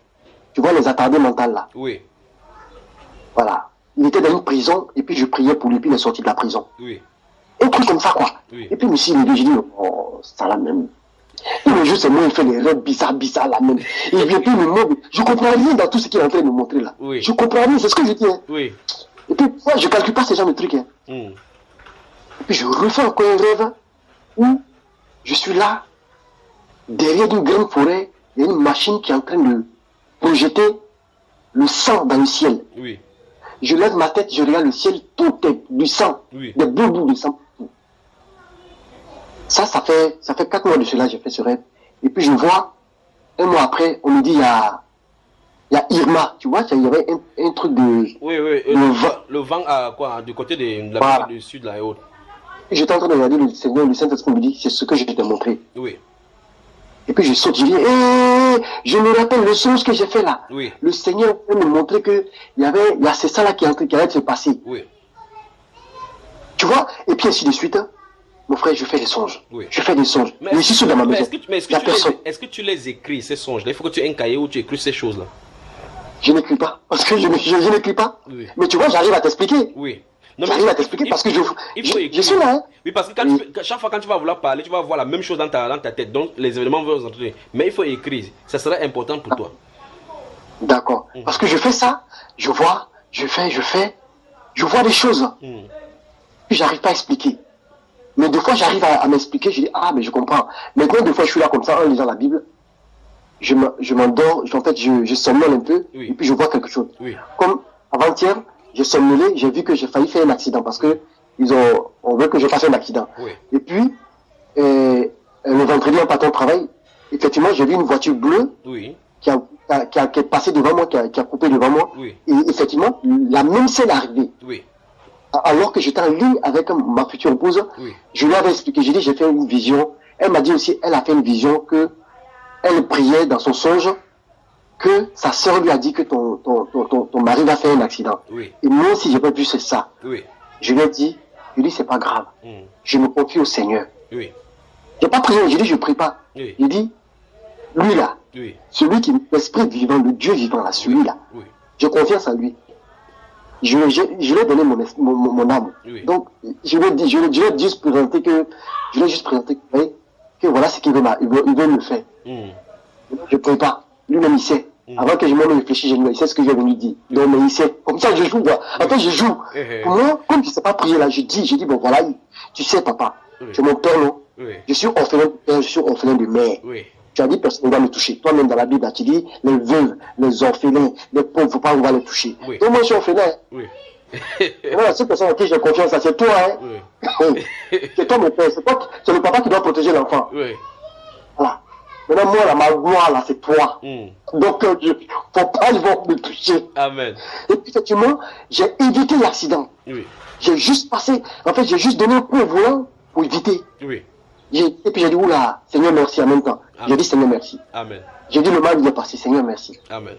tu vois, les attardés mentales là. Oui. Voilà. Il était dans une prison. Et puis je priais pour lui. Puis il est sorti de la prison. Oui. Un truc comme ça quoi. Oui. Et puis je me suis dit, oh, ça la même. Et le jour, c'est moi, il fait des rêves bizarres là même. Et puis il me montre. Je comprends rien dans tout ce qu'il est en train de me montrer là. Oui. Je comprends rien, c'est ce que je dis. Hein. Oui. Et puis moi, je calcule pas ce genre de trucs. Hein. Et puis je refais encore un rêve où je suis là, derrière une grande forêt, il y a une machine qui est en train de projeter le sang dans le ciel. Oui. Je lève ma tête, je regarde le ciel, tout est du sang, Oui. des bouts de sang. Ça fait 4 mois de cela, j'ai fait ce rêve. Et puis je vois, un mois après, on me dit, il y a Irma, tu vois, il y avait un truc de... Oui, oui, le vent à quoi, du côté de la voilà. du sud, là et autres. J'étais en train de regarder le Seigneur, le Saint-Esprit me dit, c'est ce que je t'ai montré. Oui. Et puis je saute, je dis, je me rappelle le songe que j'ai fait là. Oui. Le Seigneur me montrer que c'est ça là qui allait se passer. Oui. Tu vois, et puis ainsi de suite, hein, mon frère, je fais des songes. Oui. Je fais des songes. Mais je suis dans ma maison. Est-ce que tu les écris, ces songes là? Il faut que tu aies un cahier où tu écris ces choses là. Je n'écris pas, parce que je n'écris pas. Oui. Mais tu vois, j'arrive à t'expliquer. Oui. J'arrive à t'expliquer parce que je suis là. Hein. Oui, parce que chaque fois quand tu vas vouloir parler, tu vas voir la même chose dans ta tête. Donc les événements vont entrer. Mais il faut écrire. Ça sera important pour toi. D'accord. Parce que je fais ça, je vois, je vois des choses. Puis j'arrive pas à expliquer. Mais des fois, j'arrive à m'expliquer. Je dis, ah, mais je comprends. Maintenant, des fois, je suis là comme ça, en lisant la Bible. Je m'endors. En fait, je somnole un peu. Oui. Et puis, je vois quelque chose. Oui. Comme avant-hier, j'ai somnolé. J'ai vu que j'ai failli faire un accident parce que on veut que je fasse un accident. Oui. Et puis, le vendredi, en partant au travail, effectivement, j'ai vu une voiture bleue. Oui. Qui est passée devant moi, qui a coupé devant moi. Oui. Et effectivement, la même scène est arrivée. Oui. Alors que j'étais en ligne avec ma future épouse, oui. Je lui avais expliqué, j'ai dit, j'ai fait une vision. Elle m'a dit aussi, elle a fait une vision que elle priait dans son songe que sa sœur lui a dit que ton mari va faire un accident. Oui. Et moi aussi, j'ai pas vu ça. Oui. Je lui ai dit, c'est pas grave. Je me confie au Seigneur. Oui. J'ai pas prié, j'ai dit, je prie pas. Oui. J'ai dit, lui là, oui. Celui qui est l'esprit vivant, le Dieu vivant là, celui-là, oui. J'ai confiance en lui. Je lui ai donné mon âme. Oui. Donc, je lui ai juste présenté que voilà ce qu'il veut, il veut me faire. Je ne prie pas. Lui-même, il sait. Avant que je m'en réfléchisse, il sait ce que j'ai venu dire. Donc, mais il sait. Comme ça, je joue. Après, je joue. Pour moi, comme je ne sais pas prier là, j'ai dit, bon voilà, tu sais, papa, c'est mon père, non? Je suis orphelin de père, je suis orphelin de mère. Tu as dit, personne ne va me toucher. Toi-même, dans la Bible, tu dis, les veuves, les orphelins, les pauvres, il ne faut pas, on va les toucher. Donc, moi, je suis orphelin. Voilà, cette personne à qui j'ai confiance, c'est toi, hein. C'est toi, mon père. C'est le papa qui doit protéger l'enfant. Voilà. Maintenant, moi, là, ma gloire, là, c'est toi. Donc, faut pas, ils vont me toucher. Amen. Et puis, effectivement, j'ai évité l'accident. J'ai juste passé, en fait, j'ai juste donné un coup au volant pour éviter. Et puis j'ai dit, oula, Seigneur merci en même temps. J'ai dit, Seigneur merci. Amen. J'ai dit, le mal il est passé, Seigneur merci. Amen.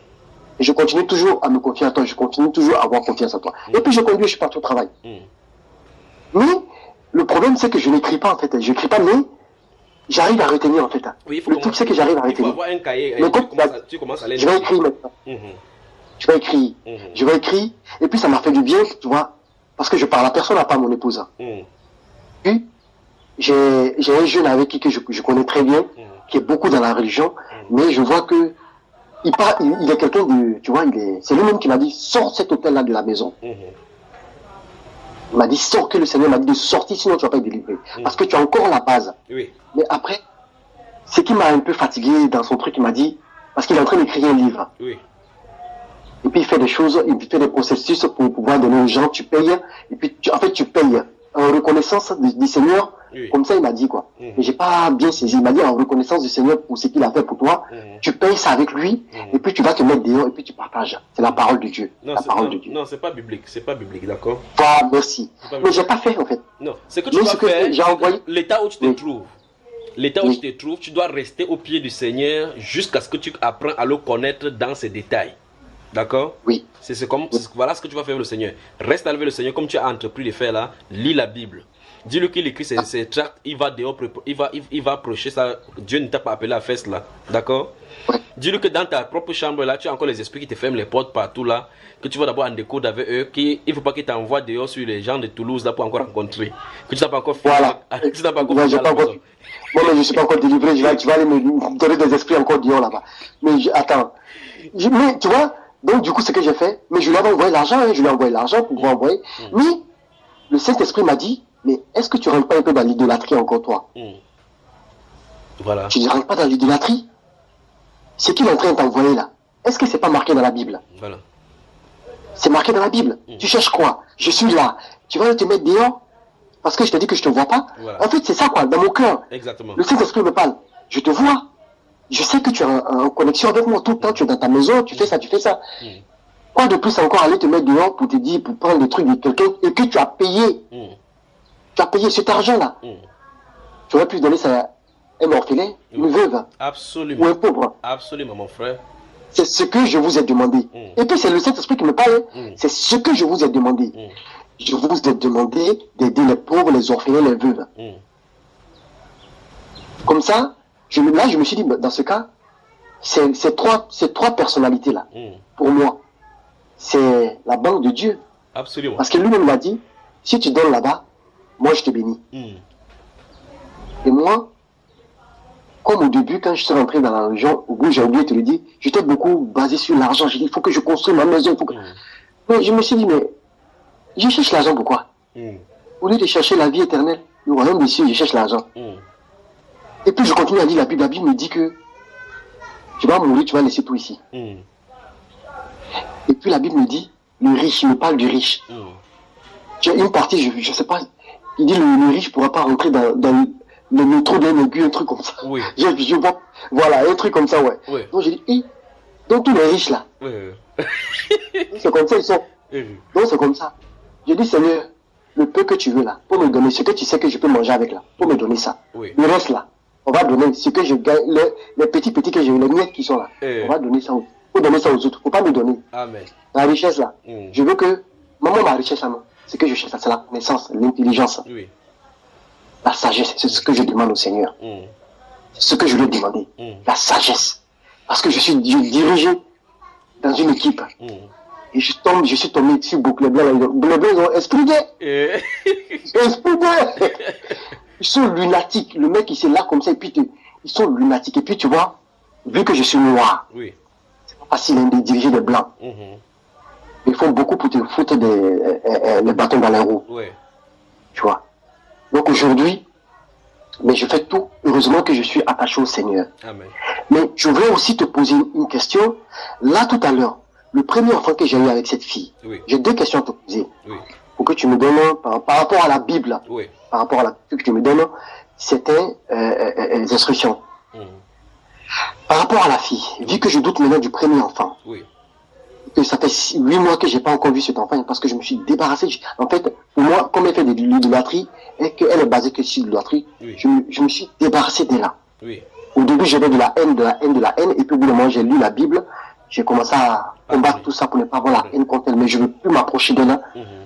Et je continue toujours à me confier à toi, je continue toujours à avoir confiance en toi. Et puis je conduis, je suis parti au travail. Mais le problème c'est que je n'écris pas en fait, je n'écris pas, mais j'arrive à retenir en fait. Oui, le truc c'est que j'arrive à retenir. Il faut avoir un cahier, tu commences à lire. Je vais écrire maintenant. Je vais écrire. Je vais écrire, et puis ça m'a fait du bien, tu vois, parce que je parle à personne à part mon épouse. Puis, j'ai un jeune avec qui que je connais très bien, qui est beaucoup dans la religion, mais je vois que il est quelqu'un de, tu vois, c'est lui-même qui m'a dit, sors cet hôtel-là de la maison. Il m'a dit, sors, que le Seigneur m'a dit de sortir, sinon tu vas pas être délivré. Parce que tu as encore la base. Mais après, ce qui m'a un peu fatigué dans son truc, il m'a dit, parce qu'il est en train d'écrire un livre. Et puis il fait des choses, il fait des processus pour pouvoir donner aux gens, tu payes, et puis tu payes en reconnaissance du Seigneur. Comme ça, il m'a dit quoi. Mais j'ai pas bien saisi. Il m'a dit en reconnaissance du Seigneur pour ce qu'il a fait pour toi, tu payes ça avec lui, et puis tu vas te mettre dehors, et puis tu partages. C'est la parole de Dieu. Non, non, c'est pas biblique, d'accord. Ah, merci. Mais j'ai pas fait en fait. Non, c'est que tu dois faire. J'ai envoyé. L'état où tu te trouves. L'état où tu te trouves, tu dois rester au pied du Seigneur jusqu'à ce que tu apprennes à le connaître dans ses détails. D'accord? Oui. Voilà ce que tu vas faire avec le Seigneur. Reste avec le Seigneur comme tu as entrepris de faire là. Lis la Bible. Dis-lui qu'il écrit ses tracts. Il va dehors, il va approcher ça. Dieu ne t'a pas appelé à faire cela. D'accord? Dis-lui que dans ta propre chambre là, tu as encore les esprits qui te ferment les portes partout là. Que tu vas d'abord en découdre avec eux. Il ne faut pas qu'ils t'envoient dehors sur les gens de Toulouse là pour encore rencontrer. Que tu n'as pas encore fait. Voilà. Tu n'as pas encore fait. Moi, mais je ne suis pas encore délivré. Tu vas aller me donner des esprits encore dehors là-bas. Mais attends. Mais tu vois? Donc, du coup, ce que j'ai fait, mais je lui avais envoyé l'argent, je lui ai envoyé l'argent pour pouvoir envoyer. Mais, le Saint-Esprit m'a dit, mais est-ce que tu ne rentres pas un peu dans l'idolâtrie encore, toi? Voilà. Tu ne rentres pas dans l'idolâtrie? Ce qu'il est en train de t'envoyer là, est-ce que c'est pas marqué dans la Bible? Voilà. C'est marqué dans la Bible. Tu cherches quoi? Je suis là. Tu vas te mettre dehors? Parce que je t'ai dit que je te vois pas. Voilà. En fait, c'est ça, quoi, dans mon cœur. Exactement. Le Saint-Esprit me parle. Je te vois. Je sais que tu es en connexion avec moi tout le temps. Tu es dans ta maison, tu fais ça, tu fais ça. Quoi de plus encore aller te mettre dehors pour te dire, pour prendre des trucs de quelqu'un et que tu as payé. Tu as payé cet argent-là. Tu aurais pu donner ça à un orphelin, une veuve. Absolument. Ou un pauvre. Absolument, mon frère. C'est ce que je vous ai demandé. Et puis c'est le Saint-Esprit qui me parle. C'est ce que je vous ai demandé. Je vous ai demandé d'aider les pauvres, les orphelins, les veuves. Comme ça, je me suis dit, dans ce cas, ces trois personnalités-là, pour moi, c'est la banque de Dieu. Absolument. Parce que lui-même m'a dit, si tu donnes là-bas, moi je te bénis. Et moi, comme au début, quand je suis rentré dans la région, au bout, j'ai oublié de te le dire, j'étais beaucoup basé sur l'argent. J'ai dit, il faut que je construise ma maison. Mais je me suis dit, mais je cherche l'argent pourquoi? Au lieu de chercher la vie éternelle, le royaume des cieux, je cherche l'argent. Et puis je continue à lire la Bible. La Bible me dit que tu vas mourir, tu vas laisser tout ici. Et puis la Bible me dit, le riche, il me parle du riche. J'ai une partie, je ne sais pas, il dit le riche ne pourra pas rentrer dans le métro d'un aigu, un truc comme ça. Oui. Je vois, voilà, un truc comme ça, ouais. Donc j'ai dit, donc tous les riches là, c'est comme ça, ils sont. Donc c'est comme ça. J'ai dit, Seigneur, le peu que tu veux là, pour me donner ce que tu sais que je peux manger avec là, pour me donner ça. Le reste là, on va donner ce que je gagne, les petits que j'ai, les miettes qui sont là, on va donner ça faut donner ça aux autres, faut pas me donner. Amen. La richesse là, je veux que, maman, ma richesse là, non, c'est que je cherche, c'est la connaissance, l'intelligence, la sagesse, c'est ce que je demande au Seigneur. C'est ce que je lui ai demandé, la sagesse. Parce que je dirigeais dans une équipe. Et je suis tombé sur beaucoup les blancs. Les blancs, ils ont explosé. Explosé. Ils sont lunatiques. Le mec, il s'est là comme ça, et puis ils sont lunatiques. Et puis, tu vois, vu que je suis noir, c'est pas facile de diriger les blancs. Ils font beaucoup pour te foutre les bâtons dans les roues. Tu vois. Donc aujourd'hui, mais je fais tout. Heureusement que je suis attaché au Seigneur. Amen. Mais je voudrais aussi te poser une question. Là, tout à l'heure, le premier enfant que j'ai eu avec cette fille, j'ai deux questions à te poser. Pour que tu me donnes, par rapport à la Bible, par rapport à la Bible que tu me donnes, c'était les instructions. Par rapport à la fille, vu que je doute maintenant du premier enfant, que ça fait 8 mois que j'ai pas encore vu cet enfant, parce que je me suis débarrassé. En fait, pour moi, comme elle fait de l'idolâtrie, et qu'elle est basée que sur l'idolâtrie, je me suis débarrassé d'elle là. Au début, j'avais de la haine, et puis au bout d'un moment, j'ai lu la Bible, j'ai commencé à combattre tout ça pour ne pas avoir la haine contre elle, mais je ne veux plus m'approcher d'elle là,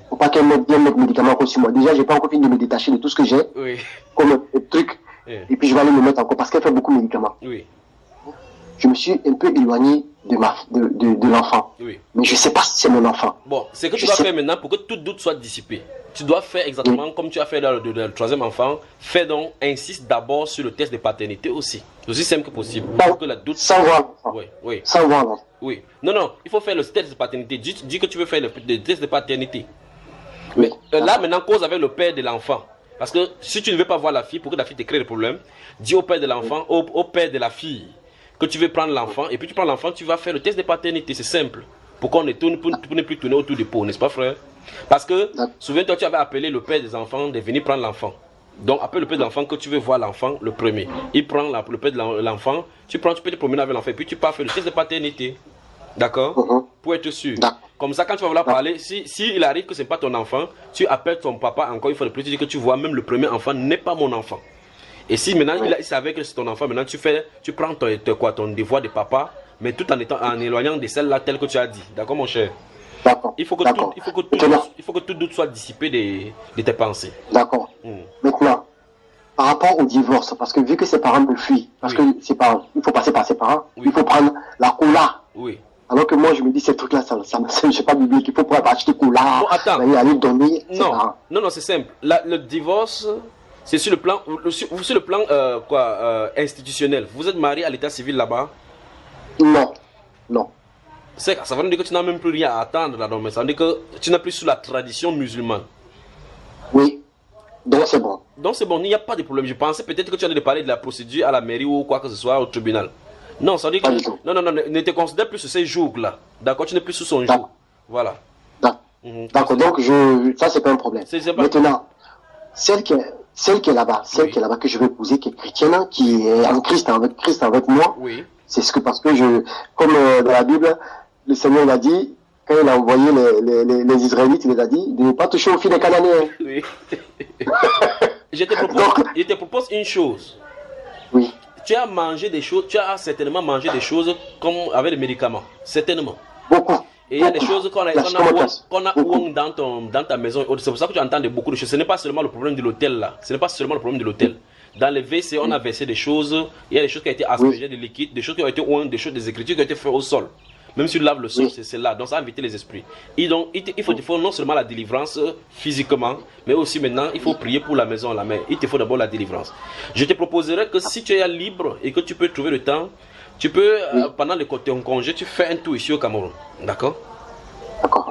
pour pas qu'elle mette bien mes médicaments contre moi. Déjà, j'ai pas encore fini de me détacher de tout ce que j'ai, comme truc, et puis je vais aller me mettre encore, parce qu'elle fait beaucoup de médicaments. Je me suis un peu éloigné de l'enfant. Mais je ne sais pas si c'est mon enfant. Bon, c'est que tu dois faire maintenant pour que tout doute soit dissipé. Tu dois faire exactement comme tu as fait le troisième enfant. Fais donc, insiste d'abord sur le test de paternité aussi. Aussi simple que possible. Pour que la doute... Sans voir l'enfant. Sans voir l'enfant. Non, il faut faire le test de paternité. Dis que tu veux faire le test de paternité. Mais là, maintenant, cause avec le père de l'enfant. Parce que si tu ne veux pas voir la fille, pour que la fille te crée des problèmes, dis au père de l'enfant, au père de la fille, que tu veux prendre l'enfant, et puis tu prends l'enfant, tu vas faire le test de paternité, c'est simple. Pour qu'on ne plus tourner autour du pot, n'est-ce pas frère? Parce que, souviens-toi, tu avais appelé le père des enfants de venir prendre l'enfant. Donc appelle le père de l'enfant que tu veux voir l'enfant, le premier. Il prend le père de l'enfant, tu peux te promener avec l'enfant, et puis tu pars faire le test de paternité. D'accord? Pour être sûr. Comme ça, quand tu vas vouloir parler, si il arrive que ce n'est pas ton enfant, tu appelles ton papa encore une fois de plus, tu dis que tu vois, même le premier enfant n'est pas mon enfant. Et si maintenant il savait que c'est ton enfant, maintenant tu prends ton devoir de papa, mais tout en éloignant de celle-là telle que tu as dit. D'accord mon cher? Il faut que tout doute soit dissipé de tes pensées. D'accord. Maintenant, par rapport au divorce, parce que vu que ses parents me fuient, parce que ses parents, il faut passer par ses parents, il faut prendre la cola. Alors que moi je me dis ces trucs-là, ça je sais pas biblique, il faut acheter cola, aller donner. Non, c'est simple. Le divorce, c'est sur le plan, institutionnel. Vous êtes marié à l'état civil là-bas? Non. Ça veut dire que tu n'as même plus rien à attendre là-dedans, mais ça veut dire que tu n'es plus sous la tradition musulmane. Oui, donc c'est bon. Donc c'est bon, il n'y a pas de problème. Je pensais peut-être que tu allais parler de la procédure à la mairie ou quoi que ce soit au tribunal. Non, ça veut dire que... Non, ne te considère plus sur ces jours-là. D'accord, tu n'es plus sous son jour. Voilà. D'accord, donc ça c'est pas un problème. Maintenant, celle qui est là-bas, que je vais épouser, qui est chrétienne, qui est en Christ avec moi. Oui. C'est ce que, parce que comme dans la Bible, le Seigneur l'a dit, quand il a envoyé les Israélites, il les a dit de ne pas toucher aux filles des Cananéens. Oui. je te propose une chose. Oui. Tu as mangé des choses, tu as certainement mangé des choses comme avec les médicaments. Certainement. Beaucoup. Et il y a des choses qu'on a dans ta maison. C'est pour ça que tu entends beaucoup de choses. Ce n'est pas seulement le problème de l'hôtel là. Ce n'est pas seulement le problème de l'hôtel. Dans les WC, on a versé des choses. Il y a des choses qui ont été aspergées de liquide, des choses qui ont été ouin, des écritures qui ont été faites au sol. Même si tu laves le sol, c'est là. Donc ça a invité les esprits. Et donc, il faut non seulement la délivrance physiquement, mais aussi maintenant, il faut prier pour la maison, la mère. Il te faut d'abord la délivrance. Je te proposerais que si tu es libre et que tu peux trouver le temps, tu peux, pendant ton congé, tu fais un tour ici au Cameroun. D'accord?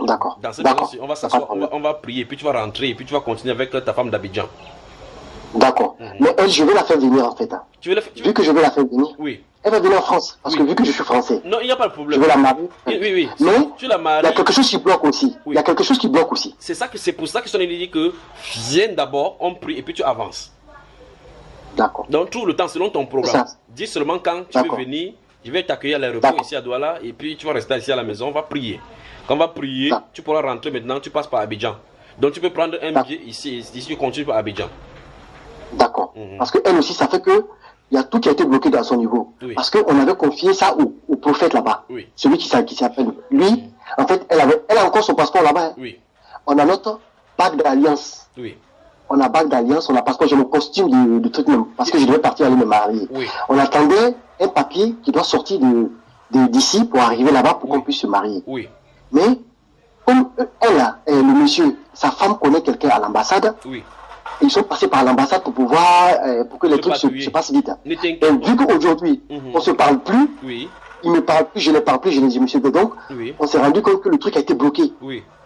D'accord. Dans cette maison, on va s'asseoir, on va prier, puis tu vas rentrer, et puis tu vas continuer avec ta femme d'Abidjan. D'accord. Mais elle, je vais la faire venir en fait. Vu que je vais la faire venir. Oui. Elle va venir en France, parce que vu que je suis français. Non, il n'y a pas de problème. Je vais la marier. Oui. Mais tu la maries. Il y a quelque chose qui bloque aussi. Oui. Il y a quelque chose qui bloque aussi. C'est pour ça que son dit que viens d'abord, on prie et puis tu avances. D'accord. Donc tout le temps selon ton programme. Dis seulement quand tu veux venir, je vais t'accueillir à l'aéroport ici à Douala et puis tu vas rester ici à la maison, on va prier. Quand on va prier, tu pourras rentrer maintenant, tu passes par Abidjan. Donc tu peux prendre un billet ici tu continues par Abidjan. D'accord. Parce qu'elle aussi, ça fait que il y a tout qui a été bloqué dans son niveau. Oui. Parce qu'on avait confié ça au prophète là-bas. Oui. Celui qui s'appelle. Lui, en fait, elle a encore son passeport là-bas. Oui. On a notre bague d'alliance. Oui. On a bague d'alliance, on a passeport, j'ai mon costume de truc même. Parce que je devais partir aller me marier. Oui. On attendait un papier qui doit sortir d'ici pour arriver là-bas pour qu'on puisse se marier. Oui. Mais, comme le monsieur, sa femme connaît quelqu'un à l'ambassade. Oui. Ils sont passés par l'ambassade pour que les trucs se passent vite. Et vu qu'aujourd'hui, on ne se parle plus, il ne parle plus, je ne parle plus, je ne dis monsieur donc, on s'est rendu compte que le truc a été bloqué.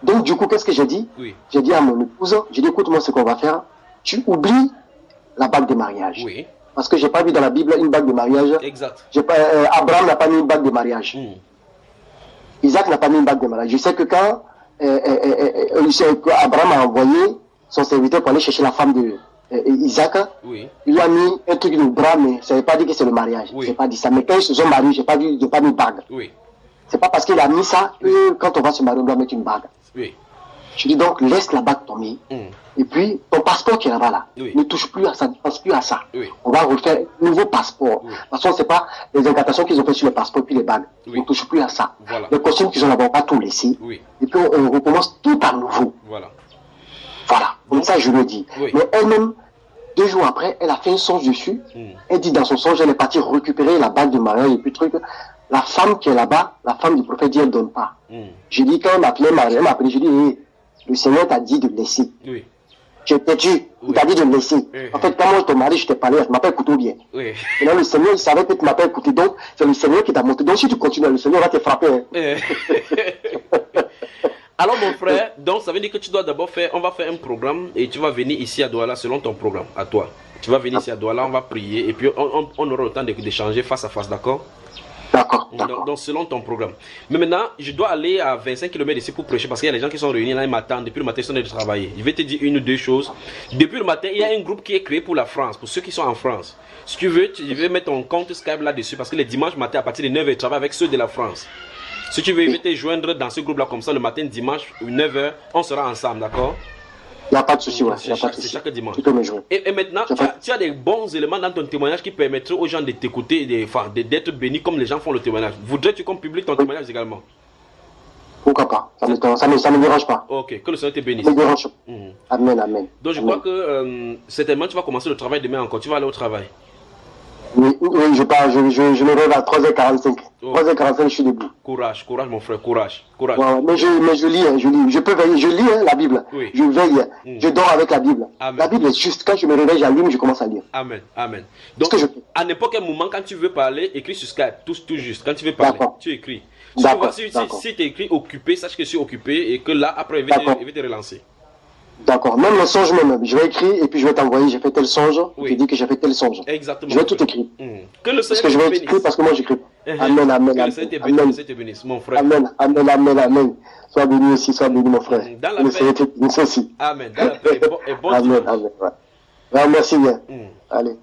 Donc du coup, qu'est-ce que j'ai dit? J'ai dit à mon épouse, j'ai dit écoute-moi ce qu'on va faire, tu oublies la bague de mariage. Parce que j'ai pas vu dans la Bible une bague de mariage. Exact. Abraham n'a pas mis une bague de mariage. Isaac n'a pas mis une bague de mariage. Je sais que quand Abraham a envoyé son serviteur pour aller chercher la femme de Isaac, il lui a mis un truc de bras, mais ça ne veut pas dire que c'est le mariage. Je n'ai pas dit ça. Mais quand ils se sont mariés, je n'ai pas mis de bague. C'est pas parce qu'il a mis ça que quand on va se marier, on doit mettre une bague. Je dis donc, laisse la bague tomber. Et puis, ton passeport qui est là-bas, là, ne touche plus à ça, ne pense plus à ça. On va refaire un nouveau passeport. De toute façon, ce n'est pas les incantations qu'ils ont fait sur le passeport puis les bagues. Ne touche plus à ça. Les costumes qu'ils ont là-bas, on va tout laisser. Et puis, on recommence tout à nouveau. Voilà, comme ça je le dis. Mais elle-même, 2 jours après, elle a fait un songe dessus. Elle dit dans son songe, elle est partie récupérer la bague de mariage et puis truc. La femme qui est là-bas, la femme du prophète dit, elle ne donne pas. J'ai dit, quand elle m'a appelé, j'ai dit, le Seigneur t'a dit de laisser. Je t'ai dit, il t'a dit de laisser. En fait, quand moi je te marie, je t'ai parlé, je m'appelle Couteau bien. Et là, le Seigneur, il savait que tu m'appelles Couteau. Donc, c'est le Seigneur qui t'a montré. Donc, si tu continues, le Seigneur va te frapper. Alors mon frère, donc ça veut dire que tu dois d'abord on va faire un programme et tu vas venir ici à Douala selon ton programme, à toi. Tu vas venir ici à Douala, on va prier et puis on aura le temps d'échanger face à face, d'accord? D'accord. Donc selon ton programme. Mais maintenant, je dois aller à 25 km ici pour prêcher parce qu'il y a des gens qui sont réunis là, ils m'attendent. Depuis le matin, ils sont en train de travailler. Je vais te dire une ou deux choses. Depuis le matin, il y a un groupe qui est créé pour la France, pour ceux qui sont en France. Si tu veux, je vais mettre ton compte Skype là-dessus parce que les dimanches matin, à partir de 9h, je travaille avec ceux de la France. Si tu veux, je vais te joindre dans ce groupe-là comme ça le matin, dimanche, 9h, on sera ensemble, d'accord? Il n'y a pas de souci, c'est chaque dimanche. Tu peux me joindre. Et maintenant, tu as des bons éléments dans ton témoignage qui permettraient aux gens de t'écouter et d'être bénis comme les gens font le témoignage. Voudrais-tu qu'on publie ton témoignage également? Pourquoi pas? Ça ne me dérange pas. Ok, que le Seigneur te bénisse. Ça me dérange pas. Amen, amen. Donc je crois que certainement tu vas commencer le travail demain encore. Tu vas aller au travail. Oui, je me réveille à 3h45. 3h45, je suis debout. Courage mon frère, courage. Ouais, mais je lis, je peux veiller, je lis la Bible. Je veille, je dors avec la Bible. Amen. La Bible est juste, quand je me réveille, j'allume, je commence à lire. Amen. Donc, à n'importe quel moment, quand tu veux parler, écris sur Skype, tout juste. Quand tu veux parler, tu écris. Si tu écris occupé, sache que je suis occupé et que là, après, je vais te relancer. D'accord. Même le songe même. Je vais écrire et puis je vais t'envoyer. J'ai fait tel songe. Oui. Je dis que j'ai fait tel songe. Exactement. Je vais tout écrire. Que le Seigneur. Parce que je vais écrire parce que moi j'écris. Amen, amen. Que le Seigneur te bénisse, mon frère. Amen, amen, amen, amen. Sois béni aussi, sois béni, mon frère. Dans la paix. Aussi. Amen. Dans la paix et bon amen, amen. Ouais. Ouais, merci bien. Allez.